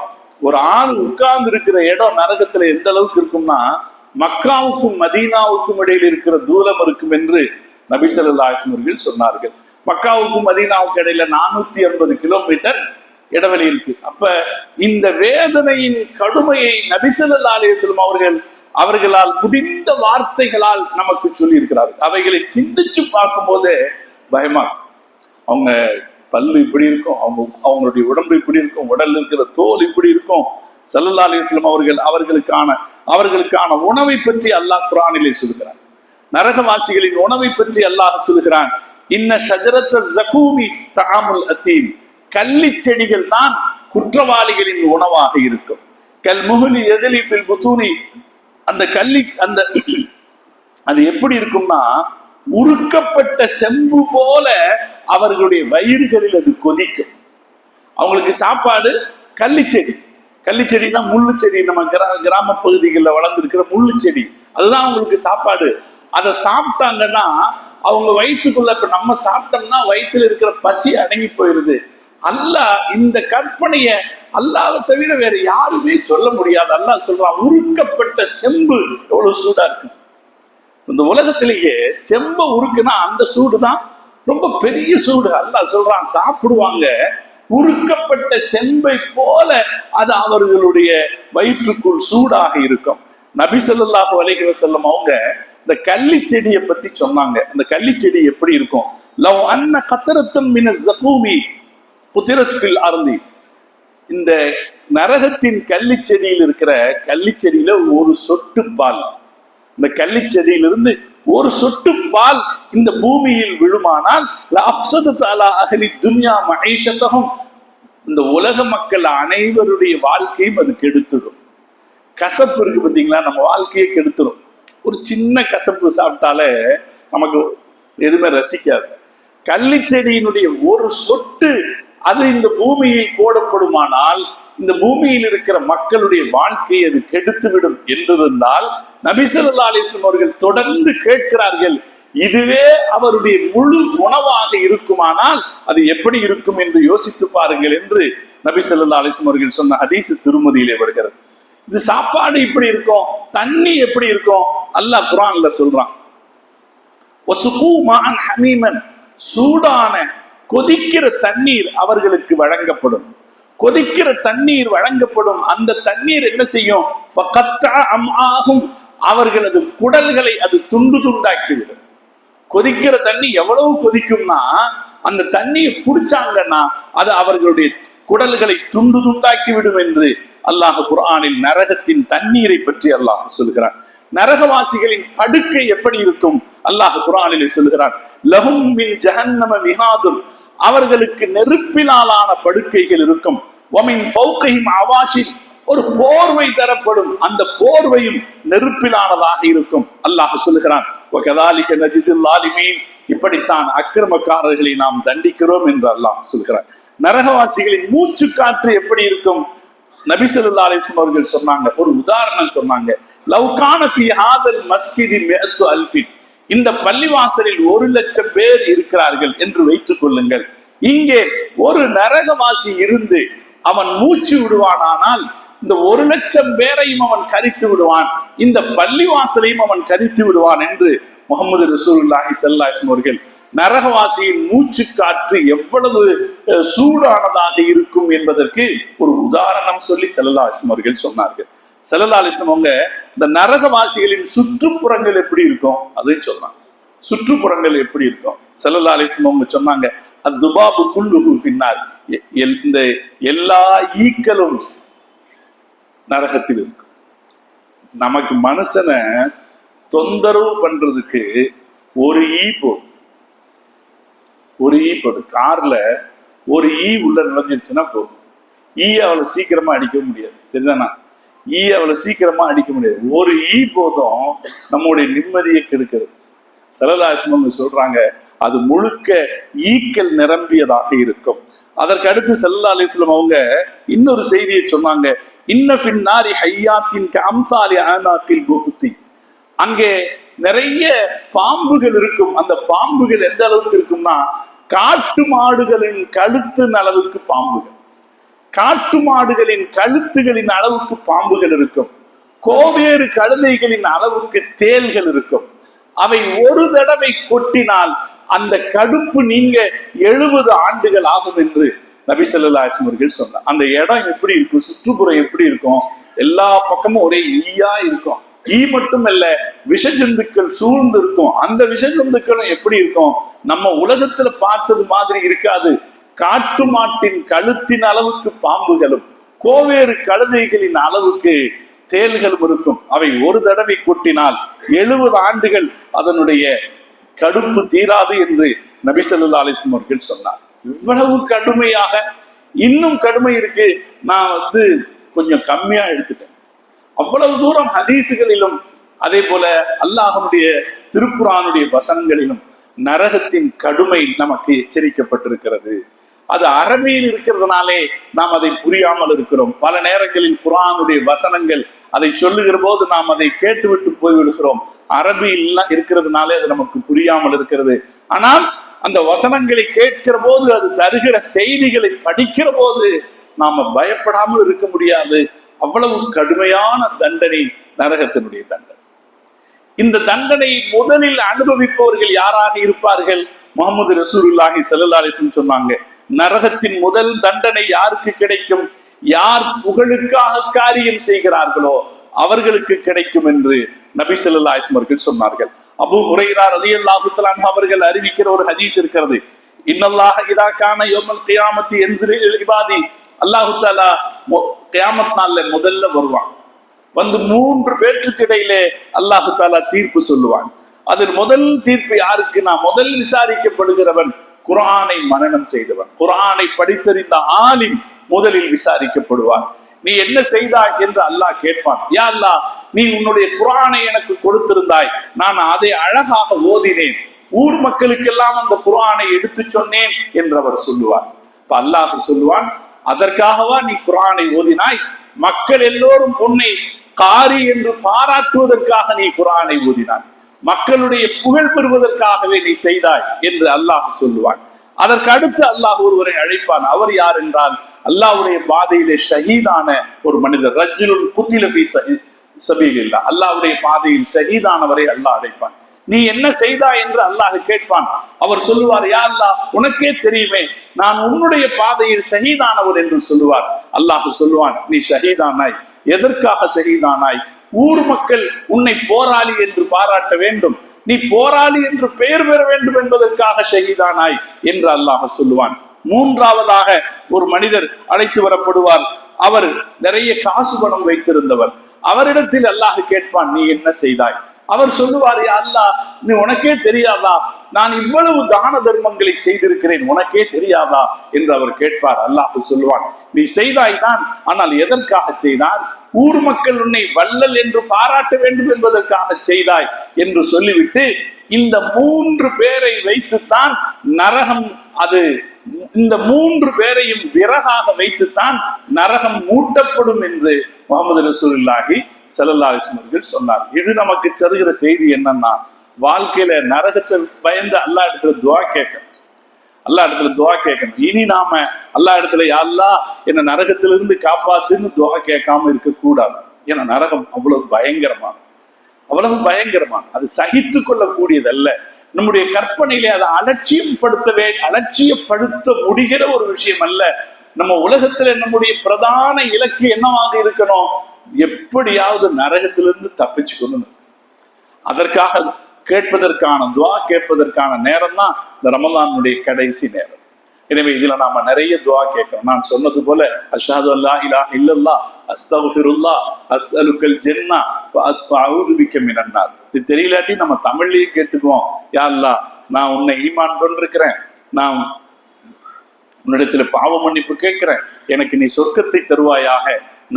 ஒரு ஆள் உட்கார்ந்து இருக்கிற இடம் நரகத்துல எந்த அளவுக்கு இருக்கும்னா மக்காவுக்கும் மதீனாவுக்கும் இடையில் இருக்கிற தூரம் இருக்கும் என்று நபி ஸல்லல்லாஹு அலைஹி வஸல்லம் சொன்னார்கள். மக்காவுக்கும் மதீனாவுக்கு இடையில 480 கிலோமீட்டர் இடைவெளி இருக்கு. அப்ப இந்த வேதனையின் கடுமையை நபி ஸல்லல்லாஹு அலைஹி வஸல்லம் அவர்களால் முடிந்த வார்த்தைகளால் நமக்கு சொல்லி இருக்கிறார்கள். அவைகளை சிந்திச்சு பார்க்கும் போதே பயமா, அவங்க பல்லு இப்படி இருக்கும், அவங்களுடைய உடம்பு இப்படி இருக்கும், உடல் இருக்கிற தோல் இப்படி இருக்கும். ஸல்லல்லாஹு அலைஹி வஸல்லம் அவர்களுக்கான உணவை பற்றி அல்லாஹ் குர்ஆனிலே சொல்கிறான். நரகவாசிகளின் உணவை பற்றி அல்லாஹ் சொல்கிறான், இன்ன ஷஜரத்த ஸகூமி தஆமுல் அஸீம், கள்ளி செடிகள் தான் குற்றவாளிகளின் உணவாக இருக்கும். கல் முஹ்லி யத்லி ஃபில் புதூனி, அந்த கள்ளி அது எப்படி இருக்கும்னா உருக்கப்பட்ட செம்பு போல அவர்களுடைய வயிறுகளில் அது கொதிக்கும். அவங்களுக்கு சாப்பாடு கள்ளிச்செடி. கள்ளிச்செடினா முள்ளு செடி, நம்ம கிராம பகுதிகளில் வளர்ந்துருக்கிற முள்ளு செடி, அதுதான் அவங்களுக்கு சாப்பாடு. அதை சாப்பிட்டாங்கன்னா அவங்க வயிற்றுக்குள்ள, இப்ப நம்ம சாப்பிட்டோம்னா வயிற்றுல இருக்கிற பசி அடங்கி போயிருது. அல்லாஹ் இந்த கற்பனைய அல்லாஹ்வை தவிர வேற யாருமே சொல்ல முடியாது. அல்லாஹ் சொல்றான், உருக்கப்பட்ட செம்பு எவ்வளவு சூடா இருக்கு. இந்த உலகத்திலேயே செம்ப உருக்குனா அந்த சூடு தான் ரொம்ப பெரிய சூடு. அல்லாஹ் சொல்றான், சாப்பிடுவாங்க உருக்கப்பட்ட செம்பை போல அது அவர்களுடைய வயிற்றுக்குள் சூடாக இருக்கும். நபி ஸல்லல்லாஹு அலைஹி வஸல்லம் அவங்க இந்த கள்ளி செடியை பத்தி சொன்னாங்க. அந்த கள்ளி செடி எப்படி இருக்கும்? லவ் அன்ன கத்ரத்தம் மின ஸகூமி புத்திரத் ஃபில் அர்தி, இந்த நரகத்தின் கள்ளி செடியில் இருக்கிற கள்ளி செடியில ஒரு சொட்டு பால், இந்த கள்ளி செடியிலிருந்து ஒரு சொட்டு பால் இந்த பூமியில் விழுமானால் இந்த உலக மக்கள் அனைவருடைய வாழ்க்கையும் அது கெடுத்துடும். கசப்பு இருக்கு பார்த்தீங்களா, நம்ம வாழ்க்கையை கெடுத்துடும். ஒரு சின்ன கசப்பு சாப்பிட்டாலே நமக்கு எதுவுமே ரசிக்காது. கள்ளி செடியினுடைய ஒரு சொட்டு அது இந்த பூமியில் போடப்படுமானால் இந்த பூமியில் இருக்கிற மக்களுடைய வாழ்க்கையை அது கெடுத்துவிடும் என்றிருந்தால் நபி ஸல்லல்லாஹு அலைஹி வஸல்லம் அவர்கள் தொடர்ந்து கேட்கிறார்கள், இதுவே அவருடைய முழு உணவாக இருக்குமானால் அது எப்படி இருக்கும் என்று யோசித்து பாருங்கள் என்று நபி ஸல்லல்லாஹு அலைஹி வஸல்லம் அவர்கள் சொன்ன ஹதீஸ் திருமதியிலே வருகிறது. இது சாப்பாடு இப்படி இருக்கும், தண்ணி எப்படி இருக்கும்? அல்லாஹ் குர்ஆன்ல சொல்றான், வஸுகு மாஅன் ஹமீமன், சூடான கொதிக்கிற தண்ணீர் அவர்களுக்கு வழங்கப்படும். கொதிக்கிற தண்ணீர் வழங்கப்படும். அந்த தண்ணீர் என்ன செய்யும்? அவர்களது குடல்களை அது துண்டு துண்டாக்கிவிடும். கொதிக்கிற தண்ணி எவ்வளவு கொதிக்கும்னா அந்த தண்ணியை குடிச்சாங்கன்னா அது அவர்களுடைய குடல்களை துண்டு துண்டாக்கி விடும் என்று அல்லாஹ் குர்ஆனில் நரகத்தின் தண்ணீரை பற்றி அல்லாஹ் சொல்கிறான். நரகவாசிகளின் படுக்கை எப்படி இருக்கும்? அல்லாஹ் குர்ஆனில் சொல்கிறான், லஹும் மின் ஜஹன்னம மிஹாதுன், அவர்களுக்கு நெருப்பினாலான படுக்கைகள் இருக்கும். வமின் ஃபௌகைஹிம் அவாஷின், ஒரு போர்வை தரப்படும், அந்த போர்வையும் நெருப்பிலானதாக இருக்கும். அல்லாஹ் சொல்கிறான், வகதாலிக நஜ்ஸில் ஸாலிமீன், இப்படித்தான் அக்கிரமக்காரர்களை நாம் தண்டிக்கிறோம் என்று அல்லாஹ் சொல்கிறான். நரகவாசிகளின் மூச்சு காற்று எப்படி இருக்கும்? நபி ஸல்லல்லாஹு அலைஹி வஸல்லம் அவர்கள் சொன்னாங்க, ஒரு உதாரணம் சொன்னாங்க, லவ் கான ஃபீ ஹாதல் மஸ்ஜிதி மிஅத்து அல்ஃபின், இந்த பள்ளிவாசலில் 1,00,000 பேர் இருக்கிறார்கள் என்று வைத்துக் கொள்ளுங்கள். இங்கே ஒரு நரகவாசி இருந்து அவன் மூச்சு விடுவானானால் இந்த 1,00,000 பேரையும் அவன் கரித்து விடுவான், இந்த பள்ளிவாசலையும் அவன் கரித்து விடுவான் என்று முஹம்மது ரசூலுல்லாஹி ஸல்லல்லாஹு அலைஹி வஸல்லம் அவர்கள் நரகவாசியின் மூச்சு காற்று எவ்வளவு சூடானதாக இருக்கும் என்பதற்கு ஒரு உதாரணம் சொல்லி ஸல்லல்லாஹு அலைஹி வஸல்லம் அவர்கள் சொன்னார்கள். ஸல்லல்லாஹு அலைஹி வஸல்லம் அவங்க இந்த நரகவாசிகளின் சுற்றுப்புறங்கள் எப்படி இருக்கும் அதையும் சொன்னாங்க. சுற்றுப்புறங்கள் எப்படி இருக்கும்? ஸல்லல்லாஹு அலைஹி வஸல்லம் அவங்க சொன்னாங்க, அத்துபாபு குல்லுஹு ஃபின்னார், இந்த எல்லா ஈக்களும் நரகத்தில் இருக்கும். நமக்கு மனுஷனை தொந்தரவு பண்றதுக்கு ஒரு ஈ போதும். ஒரு ஈ போதும். கார்ல ஒரு ஈ உள்ள நுழைஞ்சிருச்சுன்னா போதும். ஈ அவ்வளவு சீக்கிரமா அடிக்க முடியாது, சரிதானா? ஈ அவ்வளவு சீக்கிரமா அடிக்க முடியாது. ஒரு ஈ போதும் நம்முடைய நிம்மதியை கெடுக்கிறது. ஸல்லல்லாஹு அலைஹி வஸல்லம் சொல்றாங்க, அது முழுக்க ஈக்கள் நிரம்பியதாக இருக்கும். அதற்கு அடுத்து ஸல்லல்லாஹு அலைஹி வஸல்லம் அவங்க இன்னொரு செய்தியை சொன்னாங்க, இன்ன ஃபின்னாரி ஹய்யாத்தின் கஅம்சாலி ஆனாக்கில் புகுத்தி, அங்கே நிறைய பாம்புகள் இருக்கும். அந்த பாம்புகள் எந்த அளவுக்கு இருக்கும்னா காட்டு மாடுகளின் கழுத்தின் அளவுக்கு பாம்புகள், காட்டு மாடுகளின் கழுத்துகளின் அளவுக்கு பாம்புகள் இருக்கும். கோவேறு கழுதைகளின் அளவுக்கு தேள்கள் இருக்கும். அவை ஒரு தடவை கொட்டினால் அந்த கடுப்பு நீங்க 70 ஆண்டுகள் ஆகும் என்று நபி ஸல்லல்லாஹு அலைஹி வஸல்லம் அவர்கள் சொன்னார். அந்த இடம் எப்படி இருக்கும்? சுற்றுப்புறம் எப்படி இருக்கும்? எல்லா பக்கமும் ஒரே ஈயா இருக்கும். ஈ மட்டும் அல்ல, விஷ ஜந்துக்கள் சூழ்ந்து இருக்கும். அந்த விஷ ஜந்துக்களும் எப்படி இருக்கும்? நம்ம உலகத்துல பார்த்தது மாதிரி இருக்காது. காட்டு மாட்டின் கழுத்தின் அளவுக்கு பாம்புகளும் கோவேறு கழுதைகளின் அளவுக்கு தேள்களும் இருக்கும். அவை ஒரு தடவை கொட்டினால் 70 ஆண்டுகள் அதனுடைய கடுப்பு தீராது என்று நபி ஸல்லல்லாஹு அலைஹி வஸல்லம் அவர்கள் சொன்னார். இவ்வளவு கடுமையாக இன்னும் கடுமை இருக்கு. நான் கொஞ்சம் கம்மியா எடுத்துட்டேன். அவ்வளவு தூரம் ஹதீசுகளிலும் அதே போல அல்லாஹ்வுடைய திருக்குர்ஆனுடைய வசனங்களிலும் நரகத்தின் கடுமை நமக்கு எச்சரிக்கப்பட்டிருக்கிறது. அது அரபியில் இருக்கிறதுனாலே நாம் அதை புரியாமல் இருக்கிறோம். பல நேரங்களில் குர்ஆனுடைய வசனங்கள் அதை சொல்லுகிற போது நாம் அதை கேட்டுவிட்டு போய்விடுகிறோம். அரபியில் இருக்கிறதுனாலே அது நமக்கு புரியாமல் இருக்கிறது. ஆனால் அந்த வசனங்களை கேட்கிற போது, அது தருகிற செய்திகளை படிக்கிற போது நாம பயப்படாமல் இருக்க முடியாது. அவ்வளவு கடுமையான தண்டனை நரகத்தினுடைய தண்டனை. இந்த தண்டனை முதலில் அனுபவிப்பவர்கள் யாராக இருப்பார்கள்? முஹம்மது ரசூலுல்லாஹி ஸல்லல்லாஹு அலைஹி வஸல்லம் சொன்னாங்க, நரகத்தின் முதல் தண்டனை யாருக்கு கிடைக்கும்? யார் புகழுக்காக காரியம் செய்கிறார்களோ அவர்களுக்கு கிடைக்கும் என்று நபி ஸல்லல்லாஹு அலைஹி வஸல்லம் அவர்கள் சொன்னார்கள். அபூ ஹுரைரா ரலியல்லாஹு தஆலா அன்ஹு அவர்கள் அறிவிக்கிற ஒரு ஹதீஸ் இருக்கிறது, இன்னல்லாஹ இதா கான யௌமல் கியாமத்தி யன்ஸிலு இல் இபாதி, அல்லாஹ் தஆலா கியாமத் நாள்ல முதல்ல வருவான். வந்து 3 பேற்றுக்கு இடையிலே அல்லாஹு தாலா தீர்ப்பு சொல்லுவான். அதில் முதல் தீர்ப்பு யாருக்குன்னா, முதல் விசாரிக்கப்படுகிறவன் குர்ஆனை மனனம் செய்தவன், குர்ஆனை படித்தறிந்த ஆலிம் முதலில் விசாரிக்கப்படுவார். நீ என்ன செய்தாய் என்று அல்லாஹ் கேட்பான். யா அல்லாஹ், நீ உன்னுடைய குர்ஆனை எனக்கு கொடுத்திருந்தாய், நான் அதை அழகாக ஓதினேன், ஊர் மக்களுக்கெல்லாம் அந்த குர்ஆனை எடுத்து சொன்னேன் என்று அவர் சொல்லுவார். இப்ப அல்லாஹ் சொல்லுவான், அதற்காகவா நீ குர்ஆனை ஓதினாய்? மக்கள் எல்லோரும் உன்னை காரி என்று பாராட்டுவதற்காக நீ குர்ஆனை ஓதினாய், மக்களுடைய புகழ் பெறுவதற்காகவே நீ செய்தாய் என்று அல்லாஹ் சொல்லுவான். அதற்கு அடுத்து அல்லாஹ் ஒருவரை அழைப்பான். அவர் யார் என்றால், அல்லாஹ்வுடைய பாதையிலே ஷஹீதான ஒரு மனிதர், ரஜ்ஜுலுன் குத்தில ஃபீ சபீலில்லாஹ், அல்லாஹ்வுடைய பாதையில் ஷஹீதானவரை அல்லாஹ் அழைப்பான். நீ என்ன செய்தாய் என்று அல்லாஹ் கேட்பான். அவர் சொல்லுவார், யா அல்லாஹ், உனக்கே தெரியுமே, நான் உன்னுடைய பாதையில் ஷஹீதானவர் என்று சொல்லுவார். அல்லாஹ் சொல்லுவான், நீ ஷஹீதானாய், எதற்காக ஷஹீதானாய்? ஊர் மக்கள் உன்னை போராளி என்று பாராட்ட வேண்டும், நீ போராளி என்று பெயர் பெற வேண்டும் என்பதற்காக ஷஹீதானாய் என்று அல்லாஹ் சொல்லுவான். மூன்றாவதாக ஒரு மனிதர் அழைத்து வரப்படுவார். அவர் நிறைய காசு பணம் வைத்திருந்தவர். அவரிடத்தில் அல்லாஹ் கேட்பான், நீ என்ன செய்தாய்? அவர் சொல்லுவார், யா அல்லாஹ், நீ உனக்கே தெரியாதா, நான் இவ்வளவு தான தர்மங்களை செய்திருக்கிறேன், உனக்கே தெரியாதா என்று அவர் கேட்பார். அல்லாஹ் சொல்லுவான், நீ செய்தாய்தான், ஆனால் எதற்காக செய்தார்? ஊர் மக்கள் உன்னை வள்ளல் என்று பாராட்ட வேண்டும் என்பதற்காக செய்தாய் என்று சொல்லிவிட்டு, இந்த 3 பேரை வைத்துத்தான் நரகம், அது இந்த 3 பேரையும் விறகாக வைத்துத்தான் நரகம் மூட்டப்படும் என்று முஹம்மது ரசூலுல்லாஹி ஸல்லல்லாஹு அலைஹி வஸல்லம் அவர்கள் சொன்னார். இது நமக்கு தருகிற செய்தி என்னன்னா, வாழ்க்கையில நரகத்தை பயந்து அல்லாஹ் இடத்துல துஆ கேட்கணும், அல்லாஹ் இடத்துல துஆ கேட்கணும். இனி நாம அல்லாஹ் இடத்துல, யா அல்லாஹ், என்ன நரகத்திலிருந்து காப்பாத்துன்னு துஆ கேட்காம இருக்க கூடாது. ஏன்னா நரகம் அவ்வளவு பயங்கரமான, அவ்வளவு பயங்கரமான, அது சகித்து கொள்ளக்கூடியதல்ல. நம்முடைய கற்பனையிலே அதை அலட்சியப்படுத்த முடிகிற ஒரு விஷயம் அல்ல. நம்ம உலகத்துல நம்முடைய பிரதான இலக்கு என்னவாக இருக்கணும்? எப்படியாவது நரகத்திலிருந்து தப்பிச்சுக்கணும். அதற்காக கேட்பதற்கான துஆ கேட்பதற்கான நேரம் தான் இந்த ரமலானுடைய கடைசி நேரம். எனவே இதுல நாம நிறைய துஆ கேட்கிறோம். நான் சொன்னது போல, அஷ்ஹது அல்லா இலாஹ இல்லல்லாஹ், அஸ்தக்ஃபிருல்லாஹ், அஸ்அலுக்கல் ஜன்னah வ அஊது பிக்க மினன் நார். இது தெரியலாட்டி நம்ம தமிழ்லயே கேட்டுக்குவோம், யா அல்லாஹ், நான் உன்னை ஈமான் கொண்டிருக்கிறேன், நான் உன்னிடத்துல பாவ மன்னிப்பு கேட்கிறேன், எனக்கு நீ சொர்க்கத்தை தருவாயாக,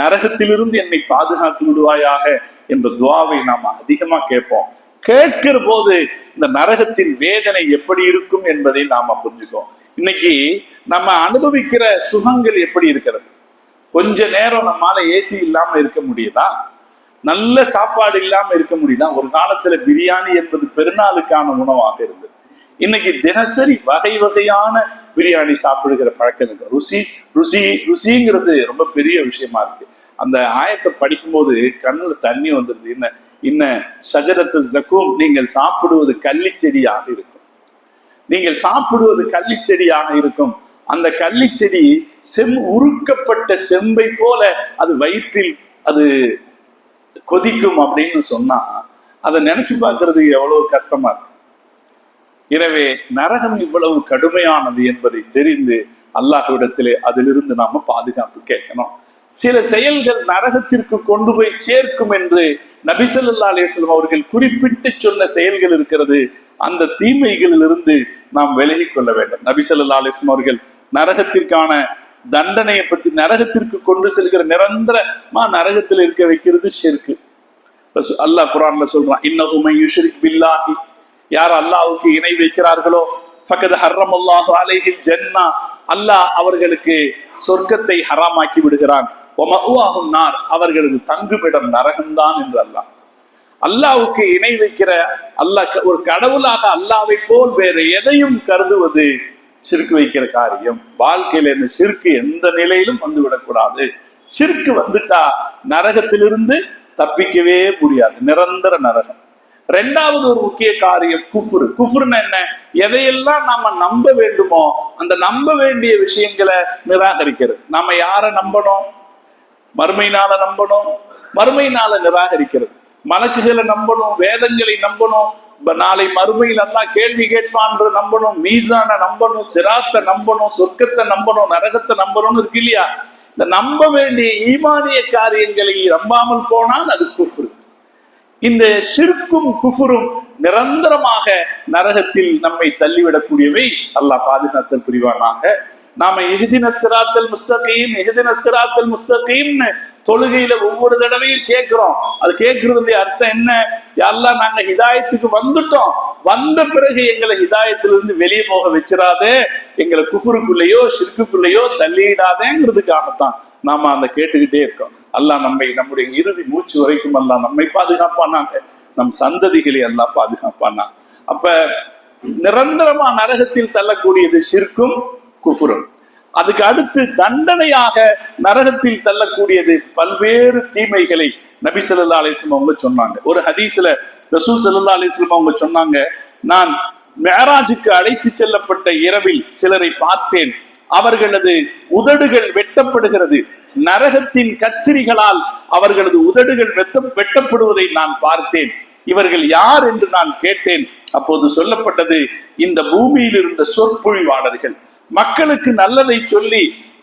நரகத்திலிருந்து என்னை பாதுகாத்து விடுவாயாக என்ற துஆவை நாம் அதிகமா கேட்போம். கேட்கிற போது இந்த நரகத்தின் வேதனை எப்படி இருக்கும் என்பதை நாம புரிஞ்சுக்கோம். இன்னைக்கு நம்ம அனுபவிக்கிற சுகங்கள் எப்படி இருக்கிறது? கொஞ்ச நேரம் நம்மால ஏசி இல்லாம இருக்க முடியுதா? நல்ல சாப்பாடு இல்லாம இருக்க முடியுதா? ஒரு காலத்துல பிரியாணி என்பது பெருநாளுக்கான உணவாக இருந்தது. இன்னைக்கு தினசரி வகை வகையான பிரியாணி சாப்பிடுகிற பழக்கம் இருக்கு. ருசிங்கிறது ரொம்ப பெரிய விஷயமா இருக்கு. அந்த ஆயத்தை படிக்கும்போது கண்ணுல தண்ணி வந்துருது. இன்ன ஷஜரத்து ஜக்கூம், நீங்கள் சாப்பிடுவது கள்ளிச்செடியாக இருக்கும், நீங்கள் சாப்பிடுவது கள்ளிச்செடியாக இருக்கும். அந்த கள்ளிச்செடி உருக்கப்பட்ட செம்பை போல அது வயிற்றில் அது கொதிக்கும் அப்படின்னு சொன்னா, அதை நினைச்சு பார்க்கறது எவ்வளவு கஷ்டமா இருக்கு. எனவே நரகம் இவ்வளவு கடுமையானது என்பதை தெரிந்து அல்லாஹ்விடத்திலே அதிலிருந்து நாம பாதுகாப்பு கேட்கணும். சில செயல்கள் நரகத்திற்கு கொண்டு போய் சேர்க்கும் என்று நபி ஸல்லல்லாஹு அலைஹி வஸல்லம் அவர்கள் குறிப்பிட்டு சொன்ன செயல்கள் இருக்கிறது. அந்த தீமைகளிலிருந்து நாம் விலகி கொள்ள வேண்டும். நபி ஸல்லல்லாஹு அலைஹி வஸல்லம் அவர்கள் நரகத்திற்கான தண்டனையை பற்றி, நரகத்திற்கு கொண்டு செல்கிற நிரந்தரமா நரகத்தில் இருக்க வைக்கிறது ஷிர்க். அல்லாஹ் குர்ஆன்ல சொல்றான், இன்னஹு மன் யுஷ்ரிக் பில்லாஹி, யார் அல்லாஹ்வுக்கு இணை வைக்கிறார்களோ, ஃபகத் ஹர்ரமல்லாஹு அலைஹில் ஜன்னah, அல்லாஹ் அவர்களுக்கு சொர்க்கத்தை ஹராமாக்கி விடுகிறான். வமஅவாஹுன் நார், அவர்களது தங்குமிடம் நரகம்தான் என்று அல்லாஹ்வுக்கு இணை வைக்கிற, அல்லாஹ் ஒரு கடவுளாக அல்லாஹ்வை போல் வேறு எதையும் கருதுவது ஷிர்க் வைக்கிற காரியம். வாழ்க்கையில இந்த ஷிர்க் எந்த நிலையிலும் வந்துவிடக்கூடாது. ஷிர்க் வந்துட்டா நரகத்திலிருந்து தப்பிக்கவே முடியாது, நிரந்தர நரகம். 2வது ஒரு முக்கிய காரியம் குஃப்ர். குஃப்ர்னா என்ன? எதையெல்லாம் நாம நம்ப வேண்டுமோ அந்த நம்ப வேண்டிய விஷயங்களை நிராகரிக்கிறது. நாம யாரை நம்பணும்? மறுமையினால நம்பணும், மறுமையினால நிராகரிக்கிறது. மலக்குகளை நம்பணும், வேதங்களை நம்பணும், நாளை மறுமையில் அல்லாஹ் கேள்வி கேட்பான் நம்பணும், மீசானை நம்பணும், சிராத்தை நம்பணும், சொர்க்கத்தை நம்பணும், நரகத்தை நம்பணும்னு இருக்கு இல்லையா? இந்த நம்ப வேண்டிய ஈமானிய காரியங்களை நம்பாமல் போனால் அது குஃப்ரு. இந்த ஷிர்க்கும் குஃபுரும் நிரந்தரமாக நரகத்தில் நம்மை தள்ளிவிடக்கூடியவை. அல்லாஹ் பாதுகாத்தல் புரிவானாக. நாம இஹ்தின ஸிராத்தல் முஸ்தகீம், இஹ்தின ஸிராத்தல் முஸ்தகீம்னு தொழுகையில ஒவ்வொரு தடவையும் கேட்கிறோம். அது கேட்கறதுடைய அர்த்தம் என்ன? யா அல்லாஹ், நாங்க ஹிதாயத்துக்கு வந்துட்டோம், வந்த பிறகு எங்களை ஹிதாயத்திலிருந்து வெளியே போக வச்சிடாதே, எங்களை குஃபுருக்குள்ளேயோ ஷிர்க்குக்குள்ளேயோ தள்ளிடாதேங்கிறதுக்காகத்தான் நாம அந்த கேட்டுக்கிட்டே இருக்கோம். அல்லாஹ் நம்முடைய இறுதி மூச்சு வரைக்கும் அல்லாஹ் நம்மை பாதுகாப்பானாங்க, நம் சந்ததிகளை அல்லாஹ் பாதுகாப்பானா. அப்ப நிரந்தரமா நரகத்தில் தள்ளக்கூடியது ஷிர்க்கும் குஃபுரும். அதுக்கு அடுத்து தண்டனையாக நரகத்தில் தள்ளக்கூடியது பல்வேறு தீமைகளை நபி ஸல்லல்லாஹு அலைஹி வஸல்லம் அவங்க சொன்னாங்க. ஒரு ஹதீஸ்ல ரசூல் ஸல்லல்லாஹு அலைஹி வஸல்லம் அவங்க சொன்னாங்க, நான் மிஅராஜுக்கு அழைத்து செல்லப்பட்ட இரவில் சிலரை பார்த்தேன், அவர்களது உதடுகள் வெட்டப்படுகிறது, நரகத்தின் கத்திரிகளால் அவர்களது உதடுகள் வெட்டப்படுவதை நான் பார்த்தேன். இவர்கள் யார் என்று நான் கேட்டேன். அப்போது சொல்லப்பட்டது, இந்த பூமியில் இருந்த சொற்பொழிவாளர்கள், மக்களுக்கு நல்லதை சொல்லி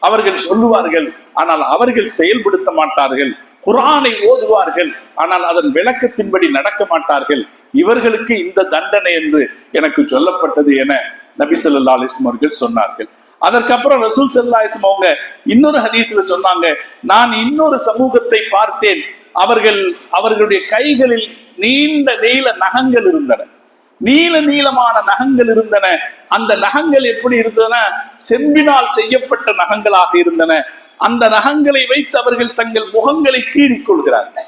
அவர்கள் சொல்லுவார்கள், ஆனால் அவர்கள் செயல்படுத்த மாட்டார்கள். குர்ஆனை ஓதுவார்கள், ஆனால் அதன் விளக்கத்தின்படி நடக்க மாட்டார்கள். இவர்களுக்கு இந்த தண்டனை என்று எனக்கு சொல்லப்பட்டது என நபி ஸல்லல்லாஹு அலைஹி வஸல்லம் அவர்கள் சொன்னார்கள். அதற்கப்புறம் ரசூல் ஸல்லல்லாஹு அலைஹி வஸல்லம் அவங்க இன்னொரு ஹதீஸ்ல சொன்னாங்க, நான் இன்னொரு சமூகத்தை பார்த்தேன், அவர்களுடைய கைகளில் நீண்ட நீள நகங்கள் இருந்தன, நீள நீளமான நகங்கள் இருந்தன. அந்த நகங்கள் எப்படி இருந்தன? செம்பினால் செய்யப்பட்ட நகங்களாக இருந்தன. அந்த நகங்களை வைத்து அவர்கள் தங்கள் முகங்களை கீறிக் கொள்கிறார்கள்.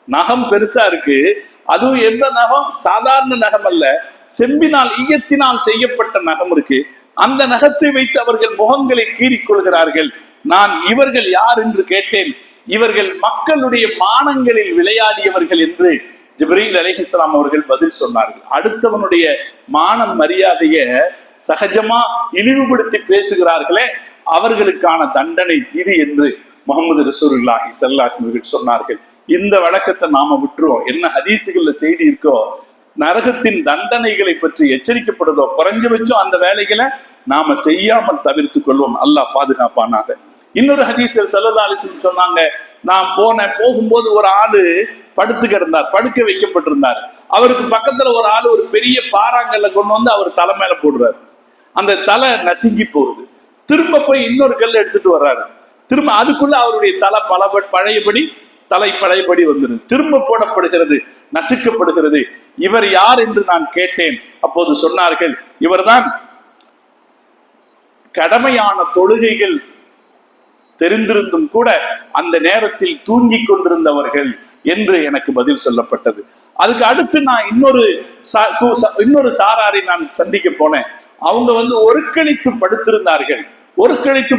நகம் பெருசா இருக்கு, அதுவும் எந்த நகம்? சாதாரண நகம் அல்ல, செம்பினால் ஈயத்தினால் செய்யப்பட்ட நகம் இருக்கு. அந்த நகத்தை வைத்து அவர்கள் முகங்களை கீறிக் கொள்கிறார்கள். நான் இவர்கள் யார் என்று கேட்டேன். இவர்கள் மக்களுடைய மானங்களில் விளையாடியவர்கள் என்று ஜிப்ரீல் அலைஹிஸ்ஸலாம் அவர்கள் பதில் சொன்னார்கள். அடுத்தவனுடைய மானம் மரியாதைய சகஜமா இழிவுபடுத்தி பேசுகிறார்களே, அவர்களுக்கான தண்டனை இது என்று முஹம்மது ரசூலுல்லாஹி ஸல்லல்லாஹு அலைஹி வஸல்லம் சொன்னார்கள். இந்த வழக்கத்தை நாம விட்டுருவோம். என்ன ஹதீஸுகள்ல செய்தி இருக்கோ, நரகத்தின் தண்டனைகளை பற்றி எச்சரிக்கப்படுதோ, குறைஞ்சபட்சம் அந்த வேலைகளை நாம செய்யாமல் தவிர்த்து கொள்வோம். அல்லாஹ் பாதுகாப்பானாக. இன்னொரு ஹதீஸில் ஸல்லல்லாஹு அலைஹி வஸல்லம் சொன்னாங்க, நான் போகும்போது ஒரு ஆளு படுத்து கிடந்தார், படுக்க வைக்கப்பட்டிருந்தார். அவருக்கு பக்கத்துல ஒரு ஆளு ஒரு பெரிய பாறாங்கல்ல கொண்டு வந்து அவர் தலை மேல போடுறாரு. அந்த தலை நசுங்கி போகுது. திரும்ப போய் இன்னொரு கல் எடுத்துட்டு வர்றாரு. திரும்ப அதுக்குள்ள அவருடைய தலை பழையபடி வந்துருது. திரும்ப போடப்படுகிறது, நசுக்கப்படுகிறது. இவர் யார் என்று நான் கேட்டேன். அப்போது சொன்னார்கள், இவர்தான் கடமையான தொழுகைகள் தெரிந்திருந்தும் கூட அந்த நேரத்தில் தூங்கி கொண்டிருந்தவர்கள் என்று எனக்கு பதில் சொல்லப்பட்டது. அதுக்கு அடுத்து நான் இன்னொரு சாராரை நான் சந்திக்க போனேன். அவங்க ஒருக்களித்து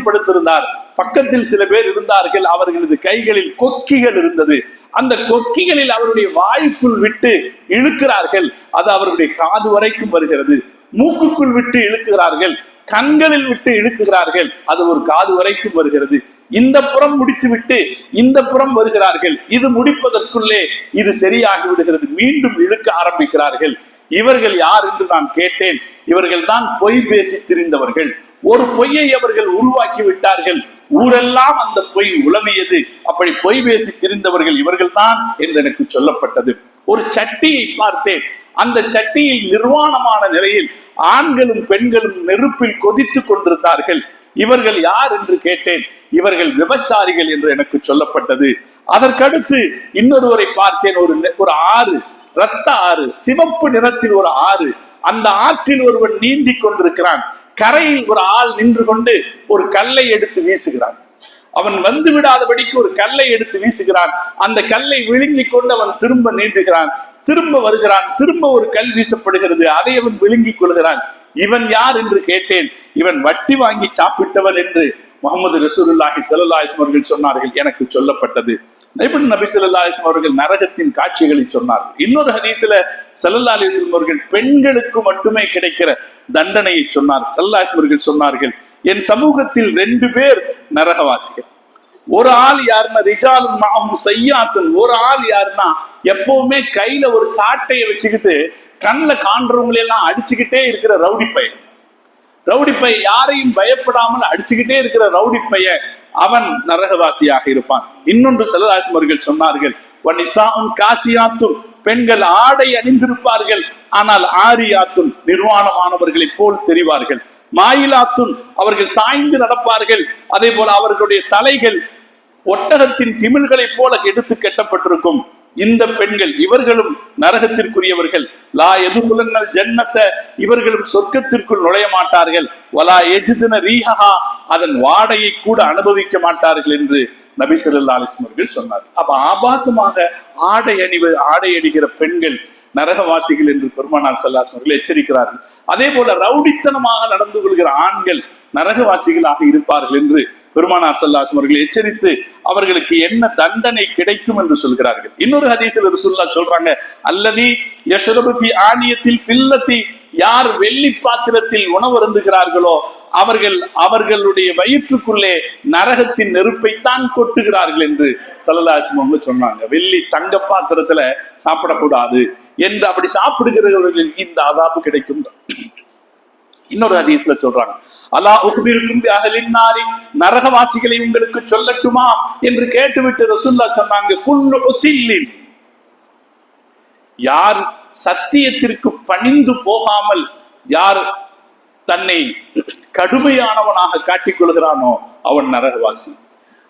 படுத்திருந்தார். பக்கத்தில் சில பேர் இருந்தார்கள். அவர்களது கைகளில் கொக்கிகள் இருந்தது. அந்த கொக்கிகளில் அவருடைய வாய்க்குள் விட்டு இழுக்கிறார்கள். அது அவருடைய காது வரைக்கும் வருகிறது. மூக்குக்குள் விட்டு இழுக்கிறார்கள், கண்களில் விட்டு இழுக்கிறார்கள், அது ஒரு காது வரைக்கும் வருகிறது. இந்த புறம் முடித்து விட்டு இந்த புறம் வருகிறார்கள். இது முடிப்பதற்குள்ளே இது சரியாகி விடுகிறது. மீண்டும் இழுக்க ஆரம்பிக்கிறார்கள். இவர்கள் யார் என்று நான் கேட்டேன். இவர்கள் தான் பொய் பேசி திரிந்தவர்கள். ஒரு பொய்யை அவர்கள் உருவாக்கி விட்டார்கள். ஊரெல்லாம் அந்த பொய் உலவியது. அப்படி பொய் பேசி திரிந்தவர்கள் இவர்கள் தான் என்று எனக்கு சொல்லப்பட்டது. ஒரு சட்டியை பார்த்தேன். அந்த சட்டியில் நிர்வாணமான நிலையில் ஆண்களும் பெண்களும் நெருப்பில் கொதித்துக் கொண்டிருந்தார்கள். இவர்கள் யார் என்று கேட்டேன். இவர்கள் விபச்சாரிகள் என்று எனக்கு சொல்லப்பட்டது. அதற்கடுத்து இன்னொருவரை பார்த்தேன். ஒரு ஆறு, இரத்த ஆறு, சிவப்பு நிறத்தில் ஒரு ஆறு. அந்த ஆற்றில் ஒருவன் நீந்தி கொண்டிருக்கிறான். கரையில் ஒரு ஆள் நின்று கொண்டு ஒரு கல்லை எடுத்து வீசுகிறான். அவன் வந்து விடாதபடிக்கு ஒரு கல்லை எடுத்து வீசுகிறான். அந்த கல்லை விழுங்கிக் கொண்டு அவன் திரும்ப நீந்துகிறான். திரும்ப வருகிறான். திரும்ப ஒரு கல் வீசப்படுகிறது. அதை அவன் விழுங்கிக் கொள்கிறான். இவன் யார் என்று கேட்டேன். இவன் வட்டி வாங்கி சாப்பிட்டவன் என்று முஹம்மது ரசூலுல்லாஹி ஸல்லல்லாஹு அலைஹி வஸல்லம் அவர்கள் சொன்னார்கள். எனக்கு சொல்லப்பட்டது. நபி ஸல்லல்லாஹு அலைஹி வஸல்லம் அவர்கள் நரகத்தின் காட்சிகளை சொன்னார்கள். இன்னொரு ஹதீஸ்ல ஸல்லல்லாஹு அலைஹி வஸல்லம் அவர்கள் பெண்களுக்கு மட்டுமே கிடைக்கிற தண்டனையை சொன்னார். ஸல்லல்லாஹு அலைஹி வஸல்லம் அவர்கள் சொன்னார்கள், என் சமூகத்தில் 2 பேர் நரகவாசிகள். ஒரு ஆள் யாருன்னா ரிஜாலுன் மஅஹும் ஸய்யாத்துன். ஒரு ஆள் யாருன்னா எப்பவுமே கையில ஒரு சாட்டையை வச்சுக்கிட்டு கண்ணில் காண்றவங்களெல்லாம் அடிச்சுக்கிட்டே இருக்கிற ரவுடி பையன். யாரையும் பயப்படாமல் அடிச்சுக்கிட்டே இருக்கிற ரவுடி பையன் அவன் நரகவாசியாக இருப்பான். இன்னொன்று ஸல்லல்லாஹு அலைஹி அவர்கள் சொன்னார்கள், வனிசாஉன் காசியாத்துன், பெண்கள் ஆடை அணிந்திருப்பார்கள், ஆனால் ஆரியாத்துன், நிர்வாணமானவர்களை போல் தெரிவார்கள். மாயிலாத்துன், அவர்கள் சாய்ந்து நடப்பார்கள், அதே போல அவர்களுடைய தலைகள் ஒட்டகத்தின் திமில்களை போல எடுத்து கட்டப்பட்டிருக்கும். இந்த பெண்கள், இவர்களும் நரகத்திற்குரியவர்கள். லா யதுகுலன்னல் ஜன்னத, இவர்களும் சொர்க்கத்திற்குள் நுழைய மாட்டார்கள். வலா யஜிதுன ரீஹஹா, அதன் வாடையை கூட அனுபவிக்க மாட்டார்கள் என்று நபி ஸல்லல்லாஹு அலைஹி அவர்கள் சொன்னார். அப்ப ஆபாசமாக ஆடை அணிகிற பெண்கள் நரகவாசிகள் என்று பெருமானார் ஸல்லல்லாஹு அலைஹி அவர்கள் எச்சரிக்கிறார்கள். அதே போல ரவுடித்தனமாக நடந்து கொள்கிற ஆண்கள் நரகவாசிகளாக இருப்பார்கள் என்று பெருமானார் ஸல்லல்லாஹு அலைஹி அவர்கள் எச்சரித்து அவர்களுக்கு என்ன தண்டனை கிடைக்கும் என்று சொல்கிறார்கள். இன்னொரு ஹதீஸில் ரசூலுல்லாஹ் சொல்றாங்க, அல்லதி யஷ்ரபு ஃபி ஆனியத்தில் ஃபில்லத்தி, யார் வெள்ளி பாத்திரத்தில் உணவு அருந்துகிறார்களோ அவர்களுடைய வயிற்றுக்குள்ளே நரகத்தின் நெருப்பைத்தான் கொட்டுகிறார்கள் என்று ஸல்லல்லாஹு அலைஹி வஸல்லம் சொன்னாங்க. வெள்ளி தங்க பாத்திரத்துல சாப்பிடக்கூடாது என்று, அப்படி சாப்பிடுகிறவர்களுக்கு இந்த அதாபு கிடைக்கும். இன்னொரு ஹதீஸ்ல சொல்றாங்க, அலா உக்பிருக்கும் பிஅஹ்லின் நாரி, நரகவாசிகளை உங்களுக்கு சொல்லட்டுமா என்று கேட்டுவிட்டு ரசூலுல்லாஹ் சொன்னாங்க, குல்லு உத்தில்லின், யார் சத்தியத்திற்கு பணிந்து போகாமல் யார் தன்னை கடுமையானவனாக காட்டிக் கொள்கிறானோ அவன் நரகவாசி.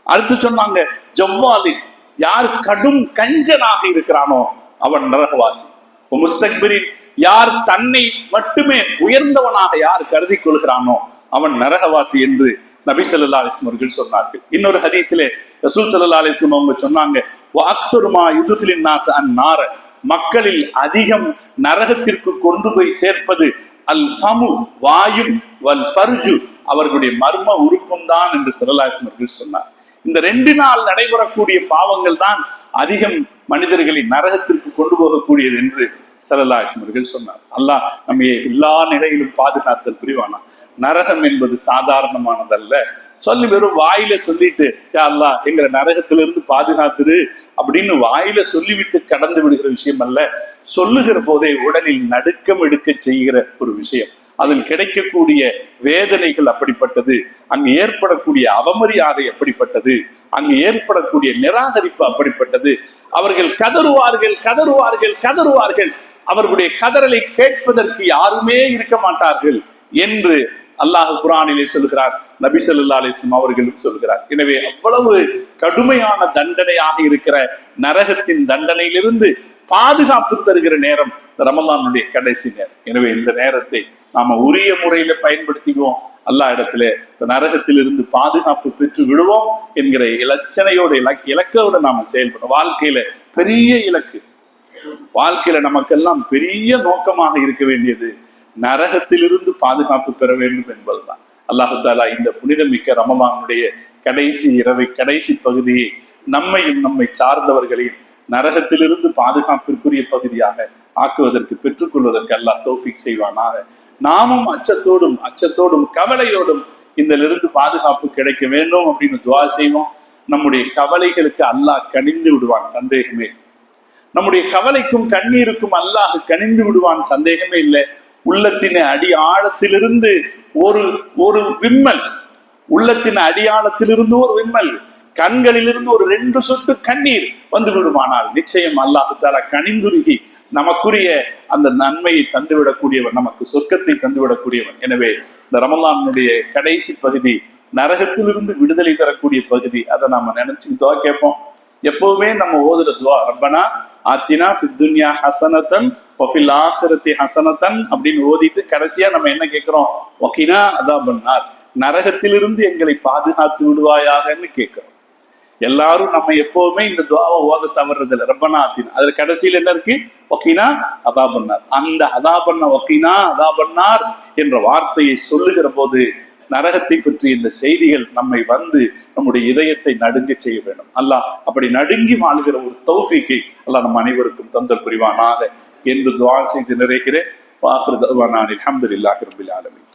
அடுத்து சொன்னாங்க, ஜவ்வாலின், யார் கடும் கஞ்சனாக இருக்கிறானோ அவன் நரகவாசி. முஸ்தக்பிரின், யார் தன்னை மட்டுமே உயர்ந்தவனாக யார் கருதி கொள்கிறானோ அவன் நரகவாசி என்று நபி ஸல்லல்லாஹு அலைஹி அவர்கள் சொன்னார்கள். இன்னொரு ஹதீஸிலே ரசூல் ஸல்லல்லாஹு அலைஹி அவங்க சொன்னாங்க, வஅக்ஸருமா யுதுகிலின் நாஸ அன்னார, மக்களில் அதிகம் நரகத்திற்கு கொண்டு போய் சேர்ப்பது அல் ஃபமு, வாயும், வல் ஃபர்ஜு, அவர்களுடைய மர்ம உறுப்பும் தான் என்று ஸல்லல்லாஹு அலைஹி அவர்கள் சொன்னார். இந்த 2 நாள் நடைபெறக்கூடிய பாவங்கள் தான் அதிகம் மனிதர்களை நரகத்திற்கு கொண்டு போகக்கூடியது என்று ஸல்லல்லாஹு அலைஹி அவர்கள் சொன்னார். அல்லாஹ் நம்ம எல்லா நிலையிலும் பாதுகாத்தல் புரிவானா. நரகம் என்பது சாதாரணமானதல்ல. சொல்லி வெறும் வாயில சொல்லிட்டு யா அல்லாஹ் எங்களை நரகத்திலிருந்து பாதுகாத்துரு அப்படின்னு வாயில சொல்லிவிட்டு கடந்து விடுகிற விஷயம் அல்ல. சொல்லுகிற போதே உடலில் நடுக்கம் எடுக்க செய்கிற ஒரு விஷயம். அதில் கிடைக்கக்கூடிய வேதனைகள் அப்படிப்பட்டது, அங்கு ஏற்படக்கூடிய அவமரியாதை அப்படிப்பட்டது, அங்கு ஏற்படக்கூடிய நிராகரிப்பு அப்படிப்பட்டது. அவர்கள் கதறுவார்கள் கதறுவார்கள் கதறுவார்கள், அவர்களுடைய கதறலை கேட்பதற்கு யாருமே இருக்க மாட்டார்கள் என்று அல்லாஹ் குர்ஆனிலே சொல்கிறார், நபி ஸல்லல்லாஹு அலைஹி வஸல்லம் அவர்களும் சொல்கிறார். எனவே அவ்வளவு கடுமையான தண்டனையாக இருக்கிற நரகத்தின் தண்டனையிலிருந்து பாதுகாப்பு தருகிற நேரம் ரமலானுடைய கடைசி நேரம். எனவே இந்த நேரத்தை நாம உரிய முறையில பயன்படுத்திக்குவோம். அல்லாஹ் இடத்துல நரகத்திலிருந்து பாதுகாப்பு பெற்று விடுவோம் என்கிற இலச்சனையோட இலக்கோட நாம செயல்படும். வாழ்க்கையில பெரிய இலக்கு, வாழ்க்கையில நமக்கெல்லாம் பெரிய நோக்கமாக இருக்க வேண்டியது நரகத்திலிருந்து பாதுகாப்பு பெற வேண்டும் என்பதுதான். அல்லாஹு தாலா இந்த புனிதமிக்க ரமலானுடைய கடைசி இரவை, கடைசி பகுதியை நம்மையும் நம்மை சார்ந்தவர்களையும் நரகத்திலிருந்து பாதுகாப்பிற்குரிய பகுதியாக ஆக்குவதற்கு, பெற்றுக்கொள்வதற்கு அல்லாஹ் தௌஃபீக் செய்வானாக. நாமும் அச்சத்தோடும் கவலையோடும் இதிலிருந்து பாதுகாப்பு கிடைக்க வேண்டும் அப்படின்னு துஆ செய்வோம். நம்முடைய கவலைகளுக்கு அல்லாஹ் கனிந்து விடுவான், சந்தேகமே. நம்முடைய கவலைக்கும் கண்ணீருக்கும் அல்லாஹ் கனிந்து விடுவான், சந்தேகமே இல்லை. உள்ளத்தின் அடி ஆழத்திலிருந்து ஒரு விம்மல், உள்ளத்தின் அடியாளத்திலிருந்து ஒரு விம்மல், கண்களிலிருந்து ஒரு 2 சொட்டு கண்ணீர் வந்து விடுமானால் நிச்சயம் அல்லாஹ் தஆலா கனிந்துருகி நமக்குரிய அந்த நன்மையை தந்துவிடக்கூடியவன், நமக்கு சொர்க்கத்தை தந்துவிடக்கூடியவன். எனவே இந்த ரமலானுடைய கடைசி பகுதி நரகத்திலிருந்து விடுதலை தரக்கூடிய பகுதி. அதை நாம நினைச்சு துஆ கேட்போம். எப்பவுமே நம்ம ஓதுற துஆ, ரப்பனா ஆத்தினா ஃபித் துன்யா ஹஸனத்தன் வஃபில் ஆখিরাতি ஹஸனத்தன் அப்படின்னு ஓதிட்டு கடைசியா நம்ம என்ன கேட்கிறோம்? வகினா அதாபன் நார், நரகத்திலிருந்து எங்களை பாதுகாத்து விடுவாயாகன்னு கேட்கிறோம். எல்லாரும் நம்ம எப்பவுமே இந்த துஆவை ஓத தவறுறது இல்லை. ரப்பனா ஆத்தினா, அதுல கடைசியில் என்ன இருக்கு? வகினா அதாபன் நார். அந்த அதாபன்னா வகினா அதாபன் நார் என்ற வார்த்தையை சொல்லுகிற போது நரகத்தை பற்றி இந்த செய்திகள் நம்மை வந்து நம்முடைய இதயத்தை நடுங்க செய்ய வேண்டும். அல்லாஹ் அப்படி நடுங்கி வாழ்கிற ஒரு தௌஃபீக்கை அல்லாஹ் நம் அனைவருக்கும் தந்தல் புரிவானாக என்று துஆ செய்து நிறைகிறேன். வாஹிரு தஅவானா அல்ஹம்துலில்லாஹி ரப்பில் ஆலமீன்.